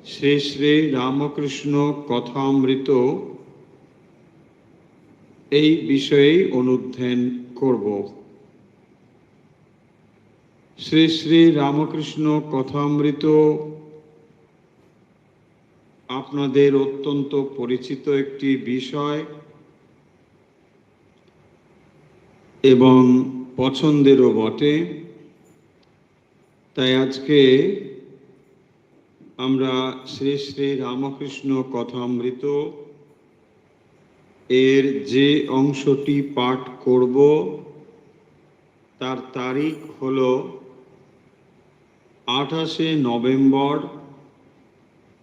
শ্রী শ্রী রামকৃষ্ণ কথামৃত এই বিষয়েই অনুধ্যান করব। শ্রী শ্রী রামকৃষ্ণ কথামৃত আপনাদের অত্যন্ত পরিচিত একটি বিষয় এবং পছন্দেরও বটে। তাই আজকে আমরা শ্রী শ্রী রামকৃষ্ণ কথামৃত এর যে অংশটি পাঠ করব তার তারিখ হল 28শে নভেম্বর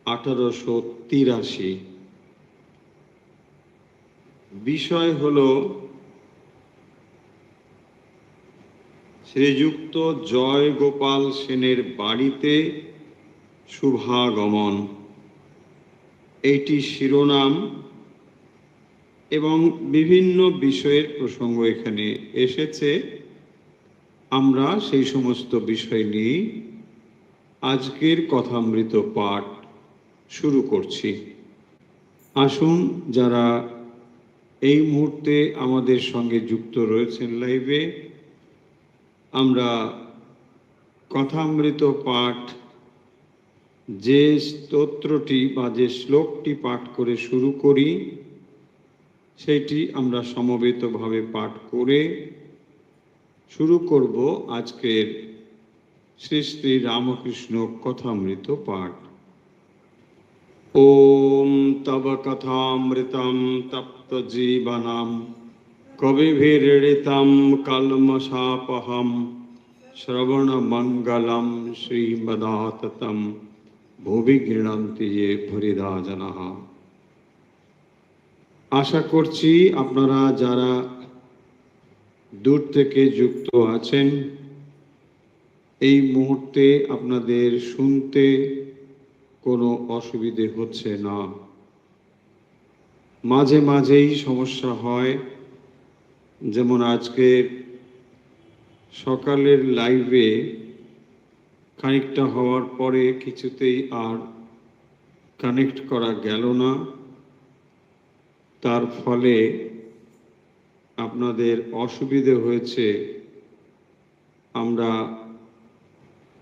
1883। বিষয় হল শ্রীযুক্ত জয় গোপাল সেনের বাড়িতে শুভাগমন। এইটি শিরোনাম এবং বিভিন্ন বিষয়ের প্রসঙ্গ এখানে এসেছে। আমরা সেই সমস্ত বিষয় নিয়ে আজকের কথামৃত পাঠ শুরু করছি। আসুন, যারা এই মুহূর্তে আমাদের সঙ্গে যুক্ত রয়েছেন লাইভে, আমরা কথামৃত পাঠ যে স্তোত্রটি বা যে শ্লোকটি পাঠ করে শুরু করি সেটি আমরা সমবেতভাবে পাঠ করে শুরু করব আজকের শ্রী শ্রী রামকৃষ্ণ কথামৃত পাঠ। ওম তব কথামৃতম তপ্ত জীবনম কবিভিরৃতাম কলমশাপহম শ্রবণ মঙ্গলম শ্রীমদাততম ভুবি গৃণন্তি ये ভরিদা জনঃ। আশা করছি আপনারা যারা দূর থেকে যুক্ত আছেন এই মুহূর্তে আপনাদের শুনতে কোনো অসুবিধে হচ্ছে না। মাঝে মাঝেই সমস্যা হয়, যেমন আজকে সকালের লাইভে খানিকটা হওয়ার পরে কিছুতেই আর কানেক্ট করা গেল না। তার ফলে আপনাদের অসুবিধে হয়েছে। আমরা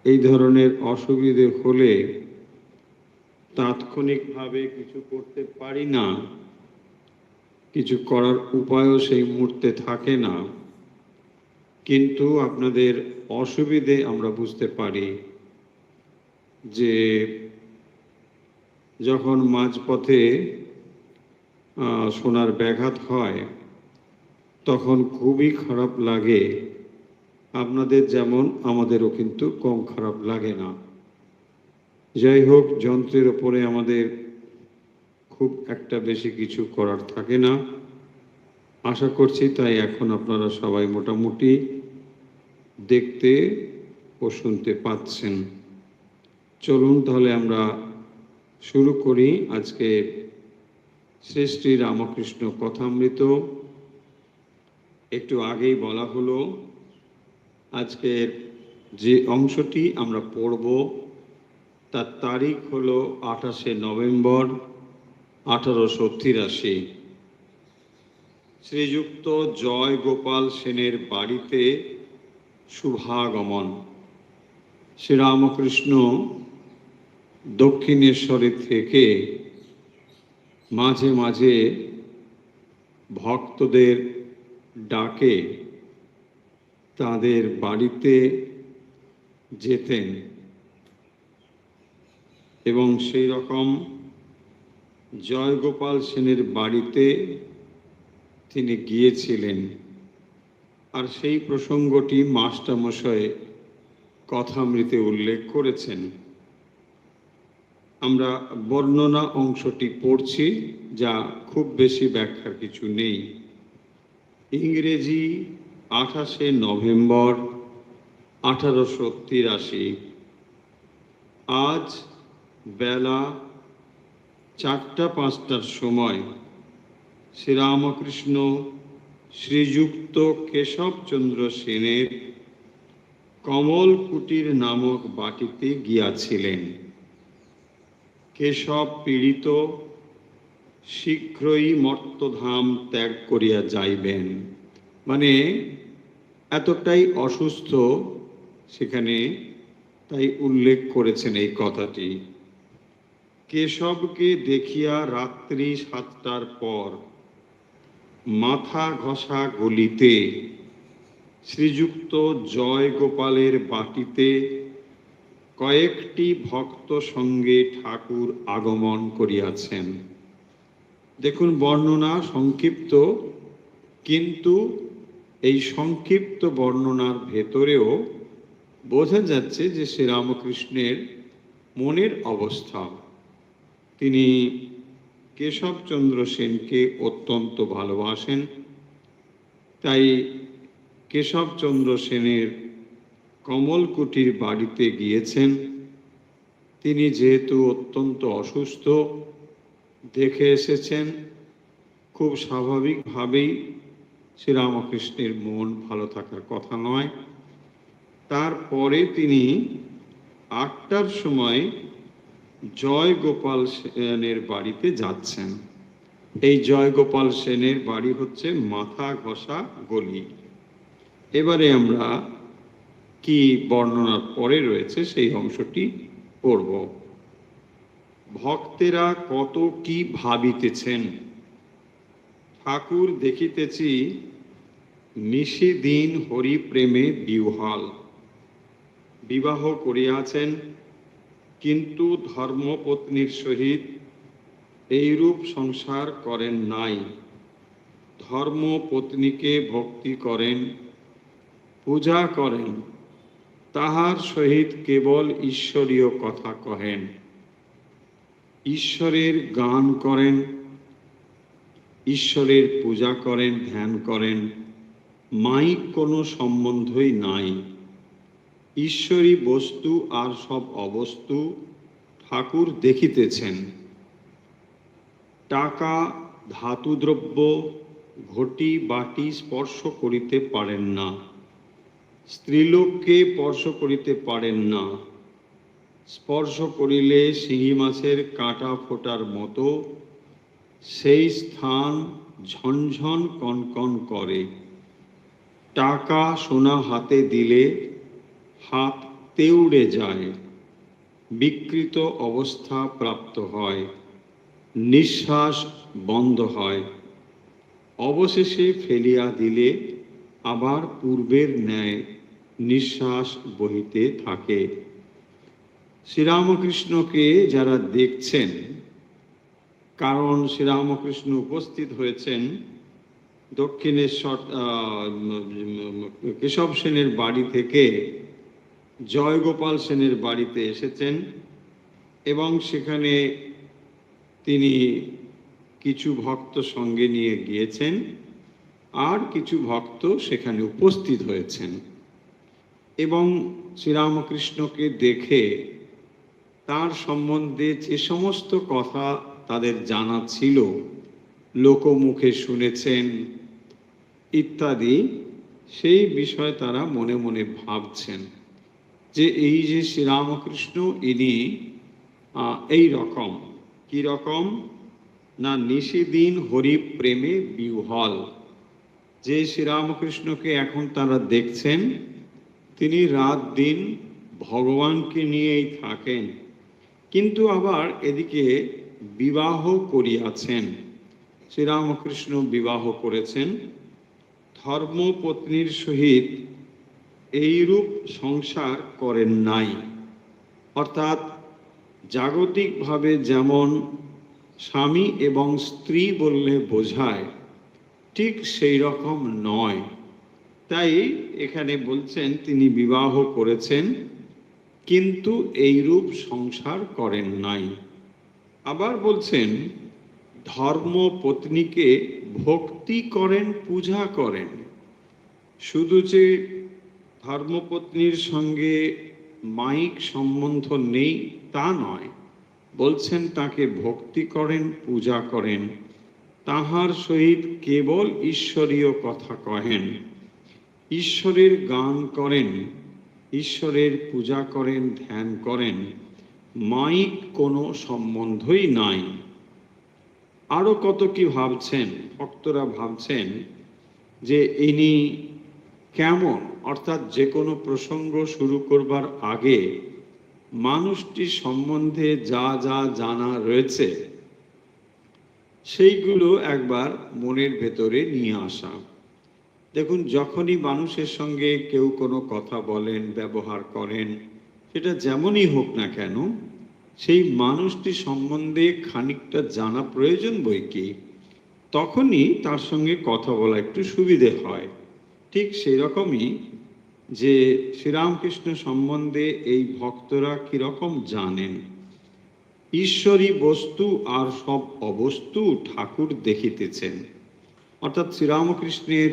এই ধরনের অসুবিধে হলে তাৎক্ষণিকভাবে কিছু করতে পারি না, কিছু করার উপায়ও সেই মুহূর্তে থাকে না, কিন্তু আপনাদের অসুবিধে আমরা বুঝতে পারি। যে যখন মাঝপথে শোনার ব্যাঘাত হয় তখন খুবই খারাপ লাগে। আপনাদের যেমন আমাদেরও কিন্তু কম খারাপ লাগে না। যাই হোক, যন্ত্রের ওপরে আমাদের খুব একটা বেশি কিছু করার থাকে না। আশা করছি তাই এখন আপনারা সবাই মোটামুটি দেখতে ও শুনতে পাচ্ছেন। চলুন তাহলে আমরা শুরু করি আজকে শ্রী শ্রী রামকৃষ্ণ কথামৃত। একটু আগেই বলা হলো আজকের যে অংশটি আমরা পড়ব তার তারিখ হলো 28শে নভেম্বর 1883। শ্রীযুক্ত জয় গোপাল সেনের বাড়িতে শুভাগমন। শ্রীরামকৃষ্ণ দক্ষিণেশ্বরে থেকে মাঝে মাঝে ভক্তদের ডাকে তাদের বাড়িতে যেতেন এবং সেই রকম জয়গোপাল সেনের বাড়িতে তিনি গিয়েছিলেন। আর সেই প্রসঙ্গটি মাস্টারমশাই কথামৃতে উল্লেখ করেছেন। আমরা বর্ণনা অংশটি পড়ছি, যা খুব বেশি ব্যাখ্যার কিছু নেই। ইংরেজি 28শে নভেম্বর 1883। আজ বেলা 4:05টার সময় শ্রীরামকৃষ্ণ শ্রীযুক্ত কেশবচন্দ্র সেনের কমল কুটির নামক বাটিতে গিয়াছিলেন। কেশব পীড়িত, শীঘ্রই মর্তধাম ত্যাগ করিয়া যাইবেন। মানে এতটাই অসুস্থ সেখানে, তাই উল্লেখ করেছেন এই কথাটি। কেশবকে দেখিয়া রাত্রি 7টার পর মাথা ঘষা গলিতে শ্রীযুক্ত জয় গোপালের বাটিতে কয়েকটি ভক্ত সঙ্গে ঠাকুর আগমন করিয়াছেন। দেখুন, বর্ণনা সংক্ষিপ্ত, কিন্তু এই সংক্ষিপ্ত বর্ণনার ভেতরেও বোঝা যাচ্ছে যে শ্রীরামকৃষ্ণের মনের অবস্থা। তিনি কেশবচন্দ্র সেনকে অত্যন্ত ভালোবাসেন, তাই কেশবচন্দ্র সেনের কমলকুটির বাড়িতে গিয়েছেন। তিনি যেহেতু অত্যন্ত অসুস্থ, দেখে এসেছেন, খুব স্বাভাবিকভাবেই শ্রীরামকৃষ্ণের মন ভালো থাকার কথা নয়। তারপরে তিনি 8টার সময় জয় গোপাল সেনের বাড়িতে যাচ্ছেন। এই জয় গোপাল সেনের বাড়ি হচ্ছে মাথা ঘষা গলি। এবারে আমরা কি বর্ণনার পরে রয়েছে সেই অংশটি পড়ব। ভক্তেরা কত কি ভাবিতেছেন, ঠাকুর দেখিতেছি নিশিদিন হরি প্রেমে বিহ্বল। বিবাহ করিয়াছেন, কিন্তু ধর্মপত্নীর সহিত এইরূপ সংসার করেন নাই। ধর্মপত্নীকে ভক্তি করেন, পূজা করেন, তাহার সহিত কেবল ঈশ্বরীয় কথা কহেন, ঈশ্বরের গান করেন, ঈশ্বরের পূজা করেন, ধ্যান করেন, মাইক কোনো সম্বন্ধই নাই। ঈশ্বরী বস্তু আর সব অবস্তু ঠাকুর দেখিতেছেন। টাকা, ধাতুদ্রব্য, ঘটি বাটি স্পর্শ করিতে পারেন না, স্ত্রীলোককে স্পর্শ করিতে পারেন না। স্পর্শ করিলে শিঙি মাছের কাঁটা ফোটার মতো সেই স্থান ঝনঝন কনকন করে। টাকা সোনা হাতে দিলে হাত তেউড়ে যায়, বিকৃত অবস্থা প্রাপ্ত হয়, নিঃশ্বাস বন্ধ হয়, অবশেষে ফেলিয়া দিলে আবার পূর্বের ন্যায় নিঃশ্বাস বহিতে থাকে। শ্রীরামকৃষ্ণকে যারা দেখছেন, কারণ শ্রীরামকৃষ্ণ উপস্থিত হয়েছেন দক্ষিণেশ্বর কেশব সেনের বাড়ি থেকে জয়গোপাল সেনের বাড়িতে এসেছেন, এবং সেখানে তিনি কিছু ভক্ত সঙ্গে নিয়ে গিয়েছেন, আর কিছু ভক্ত সেখানে উপস্থিত হয়েছেন। এবং শ্রীরামকৃষ্ণকে দেখে তার সম্বন্ধে যে সমস্ত কথা তাদের জানা ছিল, লোকমুখে শুনেছেন ইত্যাদি, সেই বিষয়ে তারা মনে মনে ভাবছেন যে এই যে শ্রীরামকৃষ্ণ, ইনি এই রকম, কি রকম না, নিশিদিন হরি প্রেমে বিহ্বল। যে শ্রীরামকৃষ্ণকে এখন তারা দেখছেন, তিনি রাত দিন ভগবানকে নিয়েই থাকেন, কিন্তু আবার এদিকে বিবাহ করিয়াছেন। শ্রীরামকৃষ্ণ বিবাহ করেছেন, ধর্মপত্নীর সহিত এইরূপ সংসার করেন নাই। অর্থাৎ জাগতিকভাবে যেমন স্বামী এবং স্ত্রী বললে বোঝায়, ঠিক সেই রকম নয়। তাই এখানে বলছেন তিনি বিবাহ করেছেন, কিন্তু এইরূপ সংসার করেন নাই। আবার বলছেন ধর্মপত্নীকে ভক্তি করেন, পূজা করেন। শুধু যে ধর্মপত্নীর সঙ্গে মাইক সম্বন্ধ নেই তা নয়, বলছেন তাকে ভক্তি করেন, পূজা করেন, তাহার সহিত কেবল ঈশ্বরীয় কথা কহেন, ঈশ্বরের গান করেন, ঈশ্বরের পূজা করেন, ধ্যান করেন, মাইক কোনো সম্বন্ধই নাই। আরো কত কি ভাবছেন, ভক্তরা ভাবছেন যে ইনি কেমন, অর্থাৎ যে কোনো প্রসঙ্গ শুরু করবার আগে মানুষটি সম্বন্ধে যা যা জানা রয়েছে সেইগুলো একবার মনের ভেতরে নিয়ে আসা। দেখুন, যখনই মানুষের সঙ্গে কেউ কোনো কথা বলেন, ব্যবহার করেন, সেটা যেমনই হোক না কেন, সেই মানুষটি সম্বন্ধে খানিকটা জানা প্রয়োজন বই কি, তখনই তার সঙ্গে কথা বলা একটু সুবিধে হয়। ঠিক সেই রকমই যে শ্রীরামকৃষ্ণ সম্বন্ধে এই ভক্তরা কিরকম জানেন। ঈশ্বরী বস্তু আর সব অবস্তু ঠাকুর দেখিতেছেন, অর্থাৎ শ্রীরামকৃষ্ণের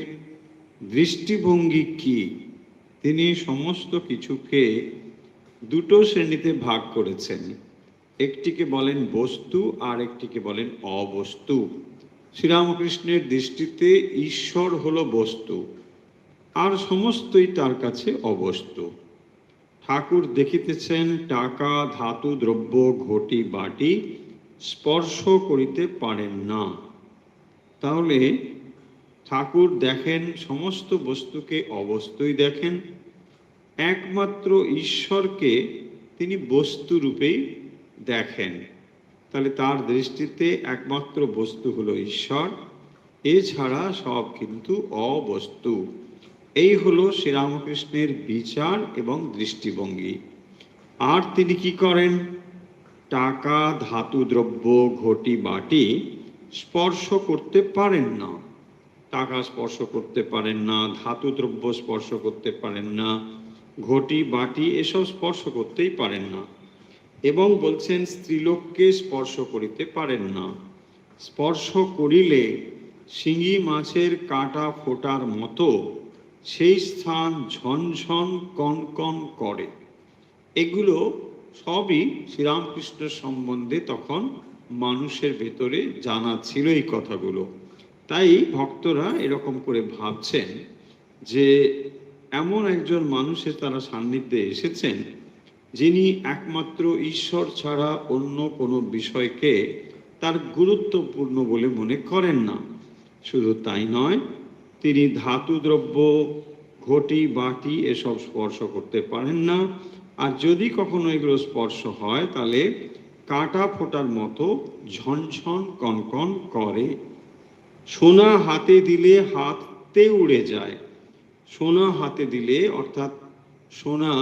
দৃষ্টিভঙ্গি কি, তিনি সমস্ত কিছুকে দুটো শ্রেণীতে ভাগ করেছেন। একটিকে বলেন বস্তু আর একটিকে বলেন অবস্তু। শ্রীরামকৃষ্ণের দৃষ্টিতে ঈশ্বর হলো বস্তু, আর সমস্তই তার কাছে অবস্তু। ঠাকুর দেখিতেছেন টাকা, ধাতু, দ্রব্য, ঘটি, বাটি স্পর্শ করিতে পারেন না। তাহলে ঠাকুর দেখেন সমস্ত বস্তুকে অবস্তুই দেখেন, একমাত্র ঈশ্বরকে তিনি বস্তু রূপেই দেখেন। তাহলে তার দৃষ্টিতে একমাত্র বস্তু হলো ঈশ্বর, এছাড়া সব কিন্তু অবস্তু। এই হলো শ্রীরামকৃষ্ণের বিচার এবং দৃষ্টিভঙ্গি। আর তিনি কি করেন? টাকা, ধাতু, দ্রব্য, ঘটি, বাটি স্পর্শ করতে পারেন না। টাকা স্পর্শ করতে পারেন না, ধাতু দ্রব্য স্পর্শ করতে পারেন না, ঘটি, বাটি এসব স্পর্শ করতেই পারেন না। এবং বলছেন স্ত্রীলোককে স্পর্শ করিতে পারেন না। স্পর্শ করিলে শিঙি মাছের কাঁটা ফোটার মতো সেই স্থান ঝনঝন কনকন করে। এগুলো সবই শ্রীরামকৃষ্ণ সম্বন্ধে তখন মানুষের ভেতরে জানা ছিল এই কথাগুলো। তাই ভক্তরা এরকম করে ভাবছেন যে এমন একজন মানুষের তারা সান্নিধ্যে এসেছেন যিনি একমাত্র ঈশ্বর ছাড়া অন্য কোনো বিষয়কে তার গুরুত্বপূর্ণ বলে মনে করেন না। শুধু তাই নয়, তিনি ধাতু দ্রব্য, ঘটি, বাটি এসব স্পর্শ করতে পারেন না। আর যদি কখনো এগুলো স্পর্শ হয় তাহলে কাঁটা ফোটার মতো ঝনঝন কনকন করে। সোনা হাতে দিলে হাতে উড়ে যায়। সোনা হাতে দিলে, অর্থাৎ সোনা,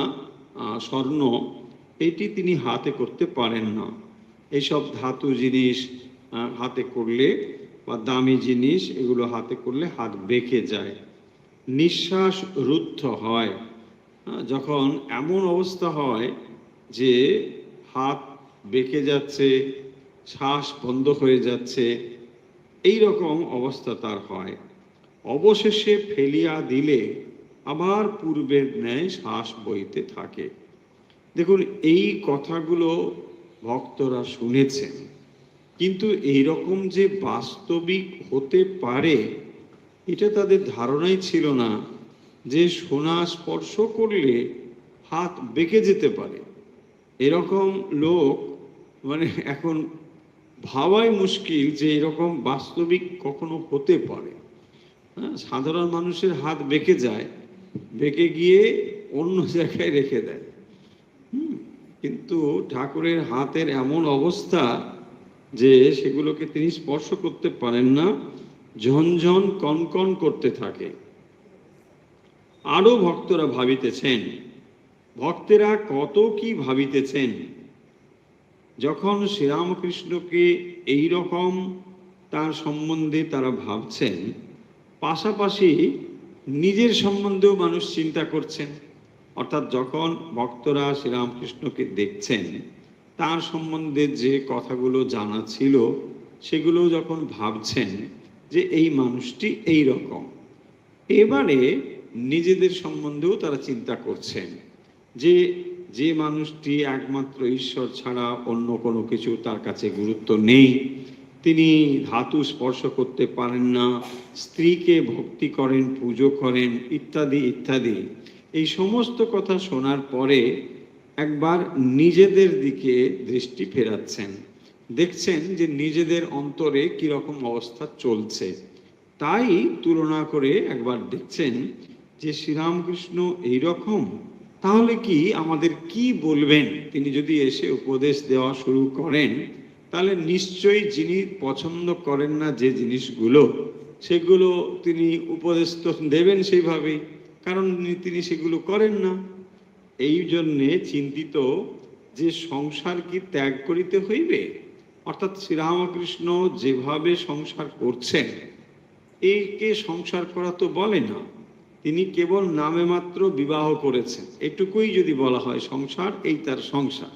স্বর্ণ, এটি তিনি হাতে করতে পারেন না। এইসব ধাতু জিনিস হাতে করলে বা দামি জিনিস এগুলো হাতে করলে হাত বেঁকে যায়, নিঃশ্বাস রুদ্ধ হয়। যখন এমন অবস্থা হয় যে হাত বেঁকে যাচ্ছে, শ্বাস বন্ধ হয়ে যাচ্ছে, এই রকম অবস্থা তার হয়। অবশেষে ফেলিয়া দিলে আবার পূর্বের ন্যায় শ্বাস বইতে থাকে। দেখুন, এই কথাগুলো ভক্তরা শুনেছেন, কিন্তু এই রকম যে বাস্তবিক হতে পারে এটা তাদের ধারণাই ছিল না, যে সোনা স্পর্শ করলে হাত বেঁকে যেতে পারে। এরকম লোক মানে এখন ভাবাই মুশকিল যে এরকম বাস্তবিক কখনো হতে পারে। সাধারণ মানুষের হাত বেঁকে যায়, বেঁকে গিয়ে অন্য জায়গায় রেখে দেয়। কিন্তু ঠাকুরের হাতের এমন অবস্থা যে সেগুলোকে তিনি স্পর্শ করতে পারেন না, ঝনঝন কনকন করতে থাকে। আরো ভক্তরা ভাবিতেছেন, ভক্তেরা কত কি ভাবিতেছেন। যখন শ্রীরামকৃষ্ণকে এই রকম তার সম্বন্ধে তারা ভাবছেন, পাশাপাশি নিজের সম্বন্ধেও মানুষ চিন্তা করছেন। অর্থাৎ যখন ভক্তরা শ্রীরামকৃষ্ণকে দেখছেন, তার সম্বন্ধে যে কথাগুলো জানা ছিল সেগুলো যখন ভাবছেন যে এই মানুষটি এই রকম, এবারে নিজেদের সম্বন্ধেও তারা চিন্তা করছেন যে যে মানুষটি একমাত্র ঈশ্বর ছাড়া অন্য কোনো কিছু তার কাছে গুরুত্ব নেই, তিনি ধাতু স্পর্শ করতে পারেন না, স্ত্রীকে ভক্তি করেন, পুজো করেন, ইত্যাদি ইত্যাদি। এই সমস্ত কথা শোনার পরে একবার নিজেদের দিকে দৃষ্টি ফেরাচ্ছেন, দেখছেন যে নিজেদের অন্তরে কিরকম অবস্থা চলছে। তাই তুলনা করে একবার দেখছেন যে শ্রীরামকৃষ্ণ এইরকম, তাহলে কি আমাদের কি বলবেন? তিনি যদি এসে উপদেশ দেওয়া শুরু করেন, তাহলে নিশ্চয়ই যিনি পছন্দ করেন না যে জিনিসগুলো, সেগুলো তিনি উপদেশ তো দেবেন সেইভাবেই, কারণ তিনি সেগুলো করেন না। এই জন্যে চিন্তিত যে সংসার কি ত্যাগ করিতে হইবে, অর্থাৎ শ্রীরামকৃষ্ণ যেভাবে সংসার করছেন, একে সংসার করা তো বলে না। তিনি কেবল নামে মাত্র বিবাহ করেছেন, এটুকুই যদি বলা হয় সংসার, এই তার সংসার,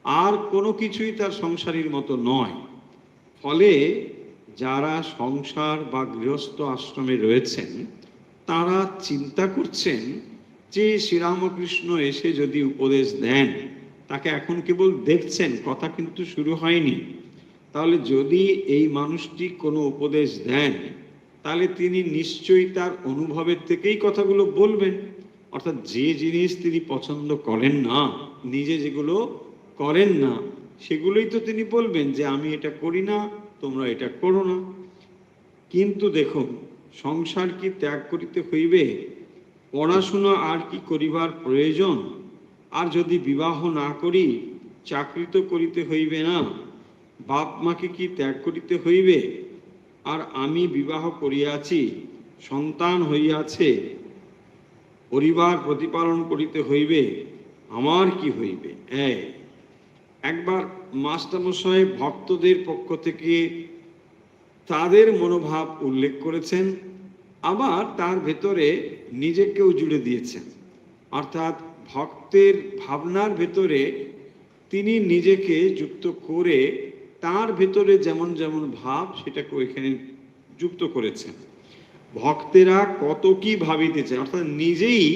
আর কোনো কিছুই তার সংসারীর মতো নয়। ফলে যারা সংসার বা গৃহস্থ আশ্রমে রয়েছেন, তারা চিন্তা করছেন যে শ্রীরামকৃষ্ণ এসে যদি উপদেশ দেন, তাকে এখন কেবল দেখছেন, কথা কিন্তু শুরু হয়নি। তাহলে যদি এই মানুষটি কোনো উপদেশ দেন, তাহলে তিনি নিশ্চয়ই তার অনুভবের থেকেই কথাগুলো বলবেন। অর্থাৎ যে জিনিস তিনি পছন্দ করেন না, নিজে যেগুলো করেন না, সেগুলোই তো তিনি বলবেন যে আমি এটা করি না, তোমরা এটা করো না। কিন্তু দেখুন, সংসার কি ত্যাগ করিতে হইবে, পড়াশোনা আর কি করিবার প্রয়োজন, আর যদি বিবাহ না করি চাকরি তো করিতে হইবে না, বাপ মাকে কি ত্যাগ করিতে হইবে, আর আমি বিবাহ করিয়াছি, সন্তান হইয়াছে, পরিবার প্রতিপালন করিতে হইবে, আমার কি হইবে। একবার মাস্টারমশাই ভক্তদের পক্ষ থেকে তাদের মনোভাব উল্লেখ করেছেন, আবার তার ভেতরে নিজেকেও জুড়ে দিয়েছেন। অর্থাৎ ভক্তের ভাবনার ভেতরে তিনি নিজেকে যুক্ত করে তার ভেতরে যেমন যেমন ভাব, সেটাকে এখানে যুক্ত করেছেন। ভক্তেরা কত কি ভাবিতেছে, অর্থাৎ নিজেই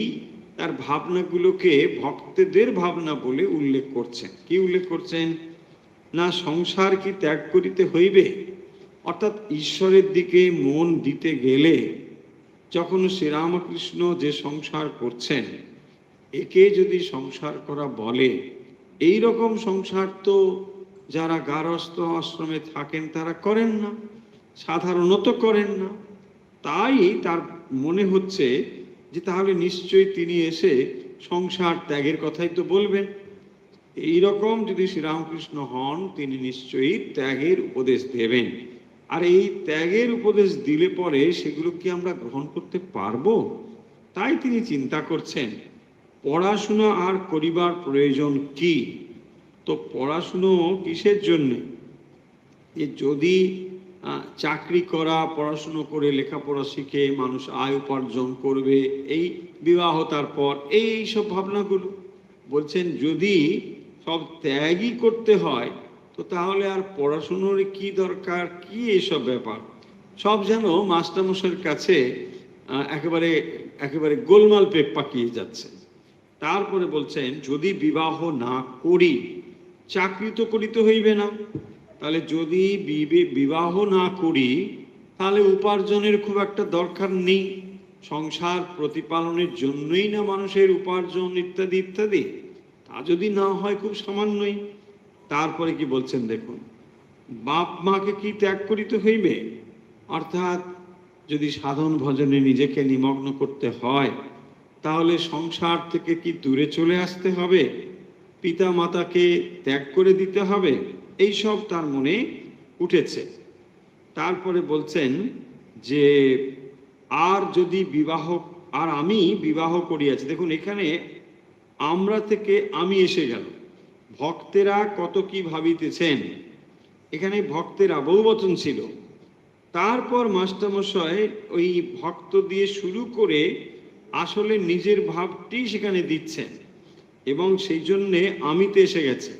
তার ভাবনাগুলোকে ভক্তদের ভাবনা বলে উল্লেখ করছেন। কি উল্লেখ করছেন না, সংসার কি ত্যাগ করিতে হইবে, অর্থাৎ ঈশ্বরের দিকে মন দিতে গেলে যখন শ্রীরামকৃষ্ণ যে সংসার করছেন, একে যদি সংসার করা বলে, এই রকম সংসার তো যারা গারস্থ আশ্রমে থাকেন তারা করেন না, সাধারণত করেন না। তাই তার মনে হচ্ছে যে তাহলে নিশ্চয়ই তিনি এসে সংসার ত্যাগের কথাই তো বলবেন। এই রকম যদি শ্রীরামকৃষ্ণ হন, তিনি নিশ্চয়ই ত্যাগের উপদেশ দেবেন। আর এই ত্যাগের উপদেশ দিলে পরে সেগুলো কি আমরা গ্রহণ করতে পারবো? তাই তিনি চিন্তা করছেন পড়াশুনো আর করিবার প্রয়োজন কি। তো পড়াশুনো কিসের জন্যে? যে যদি চাকরি করা, পড়াশুনো করে লেখাপড়া শিখে মানুষ আয় উপার্জন করবে, এই বিবাহ, তারপর এই সব ভাবনাগুলো বলছেন। যদি সব ত্যাগই করতে হয়, তো তাহলে আর পড়াশুনোর কি দরকার, কি এইসব ব্যাপার সব যেন মাস্টারমশাইয়ের কাছে একেবারে একেবারে গোলমাল পাকিয়ে যাচ্ছে। তারপরে বলছেন যদি বিবাহ না করি চাকরি তো করিতে হইবে না। তাহলে যদি বিবাহ না করি, তাহলে উপার্জনের খুব একটা দরকার নেই, সংসার প্রতিপালনের জন্যই না মানুষের উপার্জন ইত্যাদি ইত্যাদি, তা যদি না হয় খুব সামান্যই। তারপরে কি বলছেন দেখুন, বাপ মাকে কি ত্যাগ করিতে হইবে, অর্থাৎ যদি সাধন ভজনে নিজেকে নিমগ্ন করতে হয়, তাহলে সংসার থেকে কি দূরে চলে আসতে হবে, পিতা মাতাকে ত্যাগ করে দিতে হবে, এইসব তার মনে উঠেছে। তারপরে বলছেন যে আর যদি বিবাহ, আর আমি বিবাহ করিয়াছি। দেখুন এখানে আমরা থেকে আমি এসে গেল। ভক্তেরা কত কি ভাবিতেছেন, এখানে ভক্তেরা বহুবচন ছিল। তারপর মাস্টারমশাই ওই ভক্ত দিয়ে শুরু করে আসলে নিজের ভাবটি সেখানে দিচ্ছেন, এবং সেই জন্যে আমিতে এসে গেছে।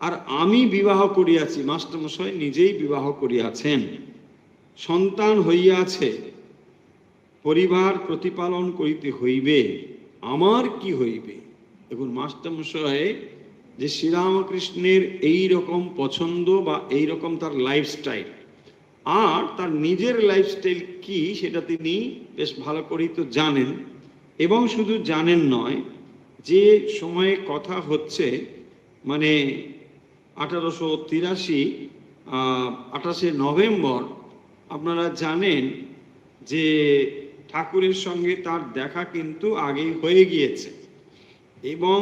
আর আমি বিবাহ করিয়াছি, মাস্টারমশাই নিজেই বিবাহ করিয়াছেন, সন্তান হইয়াছে, পরিবার প্রতিপালন করিতে হইবে, আমার কি হইবে। দেখুন মাস্টারমশাই যে শ্রীরামকৃষ্ণের এই রকম পছন্দ বা এই রকম তার লাইফস্টাইল, আর তার নিজের লাইফস্টাইল কি সেটা তিনি বেশ ভালো করেই তো জানেন, এবং শুধু জানেন নয়, যে সময়ে কথা হচ্ছে, মানে 1883 28শে নভেম্বর, আপনারা জানেন যে ঠাকুরের সঙ্গে তার দেখা কিন্তু আগেই হয়ে গিয়েছে। এবং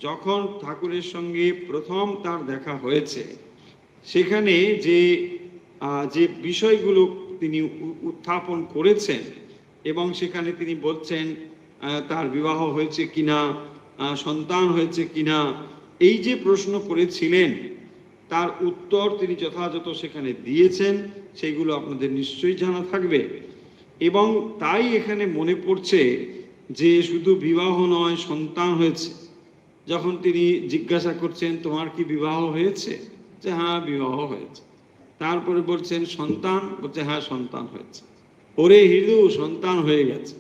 যখন ঠাকুরের সঙ্গে প্রথম তার দেখা হয়েছে, সেখানে যে যে বিষয়গুলো তিনি উত্থাপন করেছেন, এবং সেখানে তিনি বলছেন তার বিবাহ হয়েছে কিনা, সন্তান হয়েছে কিনা, এই যে প্রশ্ন করেছিলেন তার উত্তর তিনি যথাযথ সেখানে দিয়েছেন, সেইগুলো আপনাদের নিশ্চয়ই জানা থাকবে। এবং তাই এখানে মনে পড়ছে যে শুধু বিবাহ নয়, সন্তান হয়েছে। যখন তিনি জিজ্ঞাসা করছেন তোমার কি বিবাহ হয়েছে, যে হ্যাঁ বিবাহ হয়েছে। তারপরে বলছেন সন্তান, বলছে হ্যাঁ সন্তান হয়েছে। ওরে হিন্দু, সন্তান হয়ে গেছে।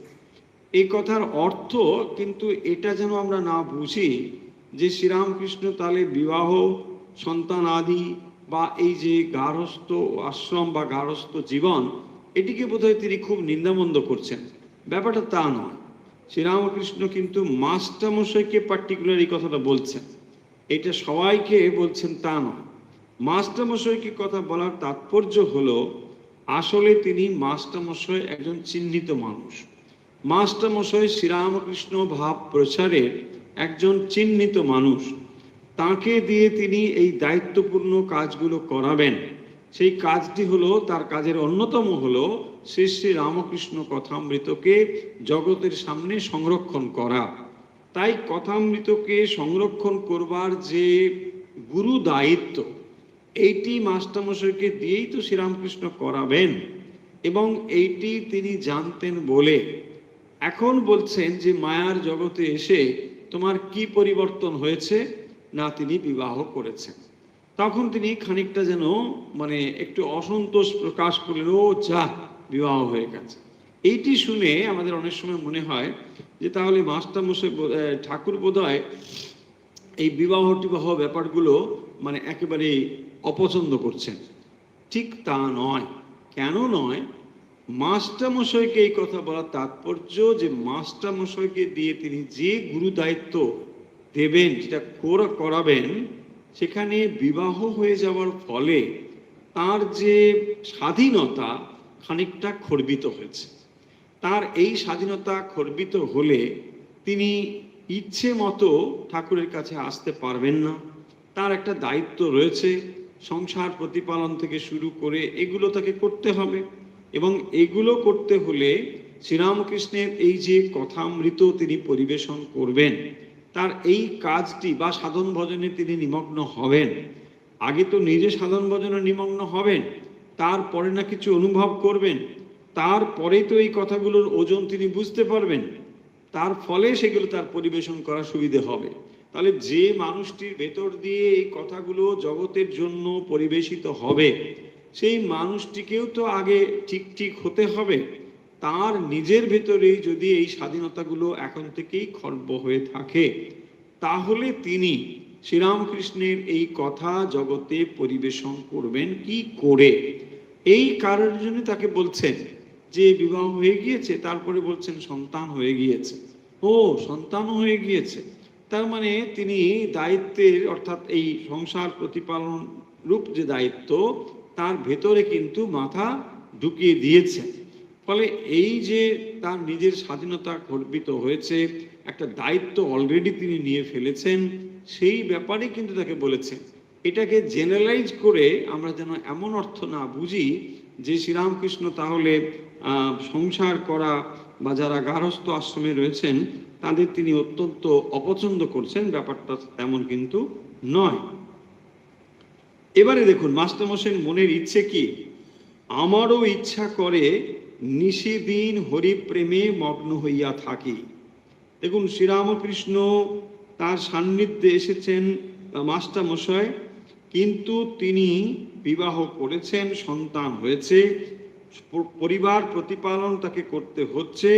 এই কথার অর্থ কিন্তু এটা যেন আমরা না বুঝি যে শ্রীরামকৃষ্ণ তাহলে বিবাহ, সন্তান আদি বা এই যে গার্হস্থ আশ্রম বা গার্হস্থ জীবন, এটিকে বোধহয় তিনি খুব নিন্দামন্দ করছেন। ব্যাপারটা তা নয়। শ্রীরামকৃষ্ণ কিন্তু মাস্টারমশাইকে পার্টিকুলার এই কথাটা বলছেন, এটা সবাইকে বলছেন তা নয়। মাস্টারমশাইকে কথা বলার তাৎপর্য হলো আসলে তিনি মাস্টারমশাই একজন চিহ্নিত মানুষ। মাস্টারমশাই শ্রীরামকৃষ্ণ ভাব প্রচারের একজন চিহ্নিত মানুষ। তাকে দিয়ে তিনি এই দায়িত্বপূর্ণ কাজগুলো করাবেন। সেই কাজটি হলো, তার কাজের অন্যতম হলো শ্রী শ্রী রামকৃষ্ণ কথামৃতকে জগতের সামনে সংরক্ষণ করা। তাই কথামৃতকে সংরক্ষণ করবার যে গুরু দায়িত্ব, এইটি মাস্টারমশাইকে দিয়েই তো শ্রীরামকৃষ্ণ করাবেন, এবং এইটি তিনি জানতেন বলে এখন বলছেন যে মায়ার জগতে এসে তোমার কি পরিবর্তন হয়েছে, না তিনি বিবাহ করেছেন। তখন তিনি খানিকটা যেন মানে একটু অসন্তোষ প্রকাশ করলেন, ও যা বিবাহ হয়ে গেছে। এইটি শুনে আমাদের অনেক সময় মনে হয় যে তাহলে মাস্টারমশাই ঠাকুর বোধহয় এই বিবাহ টিবাহ ব্যাপারগুলো মানে একেবারে অপছন্দ করছেন। ঠিক তা নয়। কেন নয়? মাস্টারমশাইকে এই কথা বলার তাৎপর্য যে মাস্টারমশাইকে দিয়ে তিনি যে গুরু দায়িত্ব দেবেন, যেটা করাবেন, সেখানে বিবাহ হয়ে যাওয়ার ফলে তার যে স্বাধীনতা খানিকটা খর্বিত হয়েছে। তার এই স্বাধীনতা খর্বিত হলে তিনি ইচ্ছে মতো ঠাকুরের কাছে আসতে পারবেন না। তার একটা দায়িত্ব রয়েছে, সংসার প্রতিপালন থেকে শুরু করে এগুলো তাকে করতে হবে। এবং এগুলো করতে হলে শ্রীরামকৃষ্ণের এই যে কথামৃত তিনি পরিবেশন করবেন, তার এই কাজটি বা সাধন ভজনে তিনি নিমগ্ন হবেন। আগে তো নিজে সাধন ভজনে নিমগ্ন হবেন, তারপরে না কিছু অনুভব করবেন, তারপরেই তো এই কথাগুলোর ওজন তিনি বুঝতে পারবেন, তার ফলে সেগুলো তার পরিবেশন করা সুবিধে হবে। তাহলে যে মানুষটির ভেতর দিয়ে এই কথাগুলো জগতের জন্য পরিবেশিত হবে, সেই মানুষটিকেও তো আগে ঠিক ঠিক হতে হবে। তার নিজের ভেতরেই যদি এই স্বাধীনতাগুলো এখন থেকেই খর্ব হয়ে থাকে, তাহলে তিনি শ্রীরামকৃষ্ণের এই কথা জগতে পরিবেশন করবেন কি করে? এই কারণের জন্য তাকে বলছেন যে বিবাহ হয়ে গিয়েছে, তারপরে বলছেন সন্তান হয়ে গিয়েছে। ও, সন্তানও হয়ে গিয়েছে, তার মানে তিনি দায়িত্বের অর্থাৎ এই সংসার প্রতিপালন রূপ যে দায়িত্ব, তার ভেতরে কিন্তু মাথা ঢুকিয়ে দিয়েছেন। ফলে এই যে তার নিজের স্বাধীনতা খর্বিত হয়েছে, একটা দায়িত্ব অলরেডি তিনি নিয়ে ফেলেছেন, সেই ব্যাপারে কিন্তু তাকে বলেছেন। এটাকে জেনারেলাইজ করে আমরা যেন এমন অর্থ না বুঝি যে শ্রীরামকৃষ্ণ তাহলে সংসার করা বা যারা গার্হস্থ আশ্রমে রয়েছেন তাদের তিনি অত্যন্ত অপছন্দ করছেন। ব্যাপারটা তেমন কিন্তু নয়। এবারে দেখুন মাস্টারমশাইয়ের মনের ইচ্ছে কি, আমারও ইচ্ছা করে নিশিদিন হরিপ্রেমে মগ্ন হইয়া থাকি। দেখুন শ্রীরামকৃষ্ণ তার সান্নিধ্যে এসেছেন মাস্টারমশাই, কিন্তু তিনি বিবাহ করেছেন, সন্তান হয়েছে, পরিবার প্রতিপালন তাকে করতে হচ্ছে।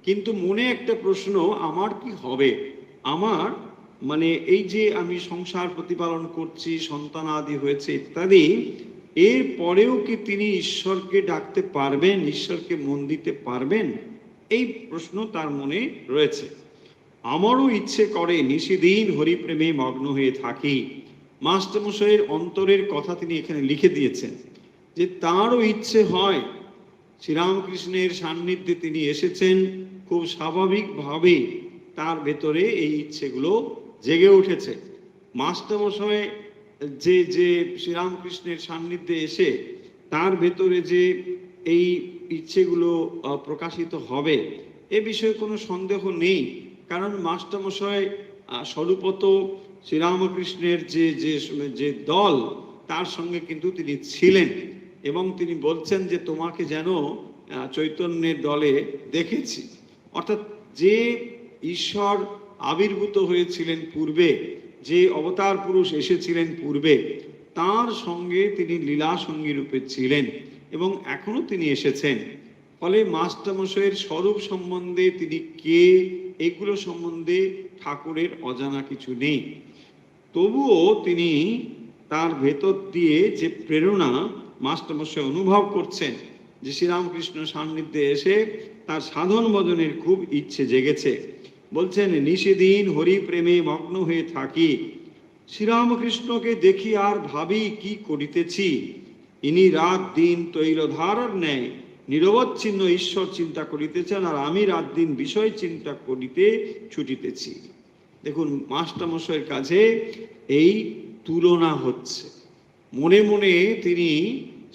কিন্তু মনে একটা প্রশ্ন, আমার কি হবে? আমার মানে এই যে আমি সংসার প্রতিপালন করছি, সন্তান আদি হয়েছে ইত্যাদি, এর পরেও কি তিনি ঈশ্বরকে ডাকতে পারবেন, ঈশ্বরকে মন দিতে পারবেন? এই প্রশ্ন তার মনে রয়েছে। আমারও ইচ্ছে করে নিশিদিন হরিপ্রেমে মগ্ন হয়ে থাকি। মাস্টারমশাইয়ের অন্তরের কথা তিনি এখানে লিখে দিয়েছেন যে তারও ইচ্ছে হয়, শ্রীরামকৃষ্ণের সান্নিধ্যে তিনি এসেছেন, খুব স্বাভাবিকভাবে তার ভেতরে এই ইচ্ছেগুলো জেগে উঠেছে। মাস্টারমশাই যে যে শ্রীরামকৃষ্ণের সান্নিধ্যে এসে তার ভেতরে যে এই ইচ্ছেগুলো প্রকাশিত হবে এ বিষয়ে কোনো সন্দেহ নেই। কারণ মাস্টারমশাই স্বরূপত শ্রীরামকৃষ্ণের যে যে যে দল তার সঙ্গে কিন্তু তিনি ছিলেন, এবং তিনি বলছেন যে তোমাকে যেন চৈতন্যের দলে দেখেছি। অর্থাৎ যে ঈশ্বর আবির্ভূত হয়েছিলেন পূর্বে, যে অবতার পুরুষ এসেছিলেন পূর্বে, তার সঙ্গে তিনি লীলা সঙ্গী রূপে ছিলেন এবং এখনো তিনি এসেছেন। ফলে মাস্টারমশাইয়ের স্বরূপ সম্বন্ধে তিনি কে, এগুলো সম্বন্ধে ঠাকুরের অজানা কিছু নেই। তবুও তিনি তার ভেতর দিয়ে যে প্রেরণা মাস্টারমশাই অনুভব করছেন, যে শ্রীরামকৃষ্ণ সান্নিধ্যে এসে তার সাধন ভজনের খুব ইচ্ছে জেগেছে। বলছেন নিশিদিন হরি প্রেমে মগ্ন হয়ে থাকি, শ্রীরামকৃষ্ণকে দেখি আর ভাবি কি করিতেছি। ইনি রাত দিন তৈলধারার ন্যায় নিরবচ্ছিন্ন ঈশ্বর চিন্তা করিতেছেন, আর আমি রাত দিন বিষয় চিন্তা করিতে ছুটিতেছি। দেখুন মাস্টারমশাইয়ের কাছে এই তুলনা হচ্ছে, মনে মনে তিনি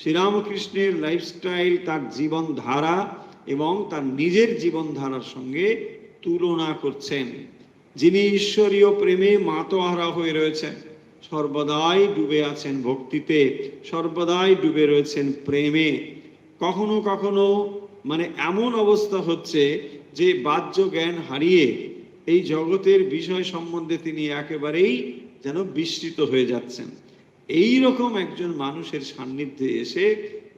শ্রীরামকৃষ্ণের লাইফস্টাইল, তার জীবনধারা এবং তার নিজের জীবনধারার সঙ্গে তুলনা করছেন। যিনি ঈশ্বরীয় প্রেমে মাতোহারা হয়ে রয়েছেন, সর্বদাই ডুবে আছেন ভক্তিতে, সর্বদাই ডুবে রয়েছেন প্রেমে। কখনো কখনো মানে এমন অবস্থা হচ্ছে যে বাহ্য জ্ঞান হারিয়ে এই জগতের বিষয় সম্বন্ধে তিনি একেবারেই যেন বিস্মৃত হয়ে যাচ্ছেন। এই রকম একজন মানুষের সান্নিধ্যে এসে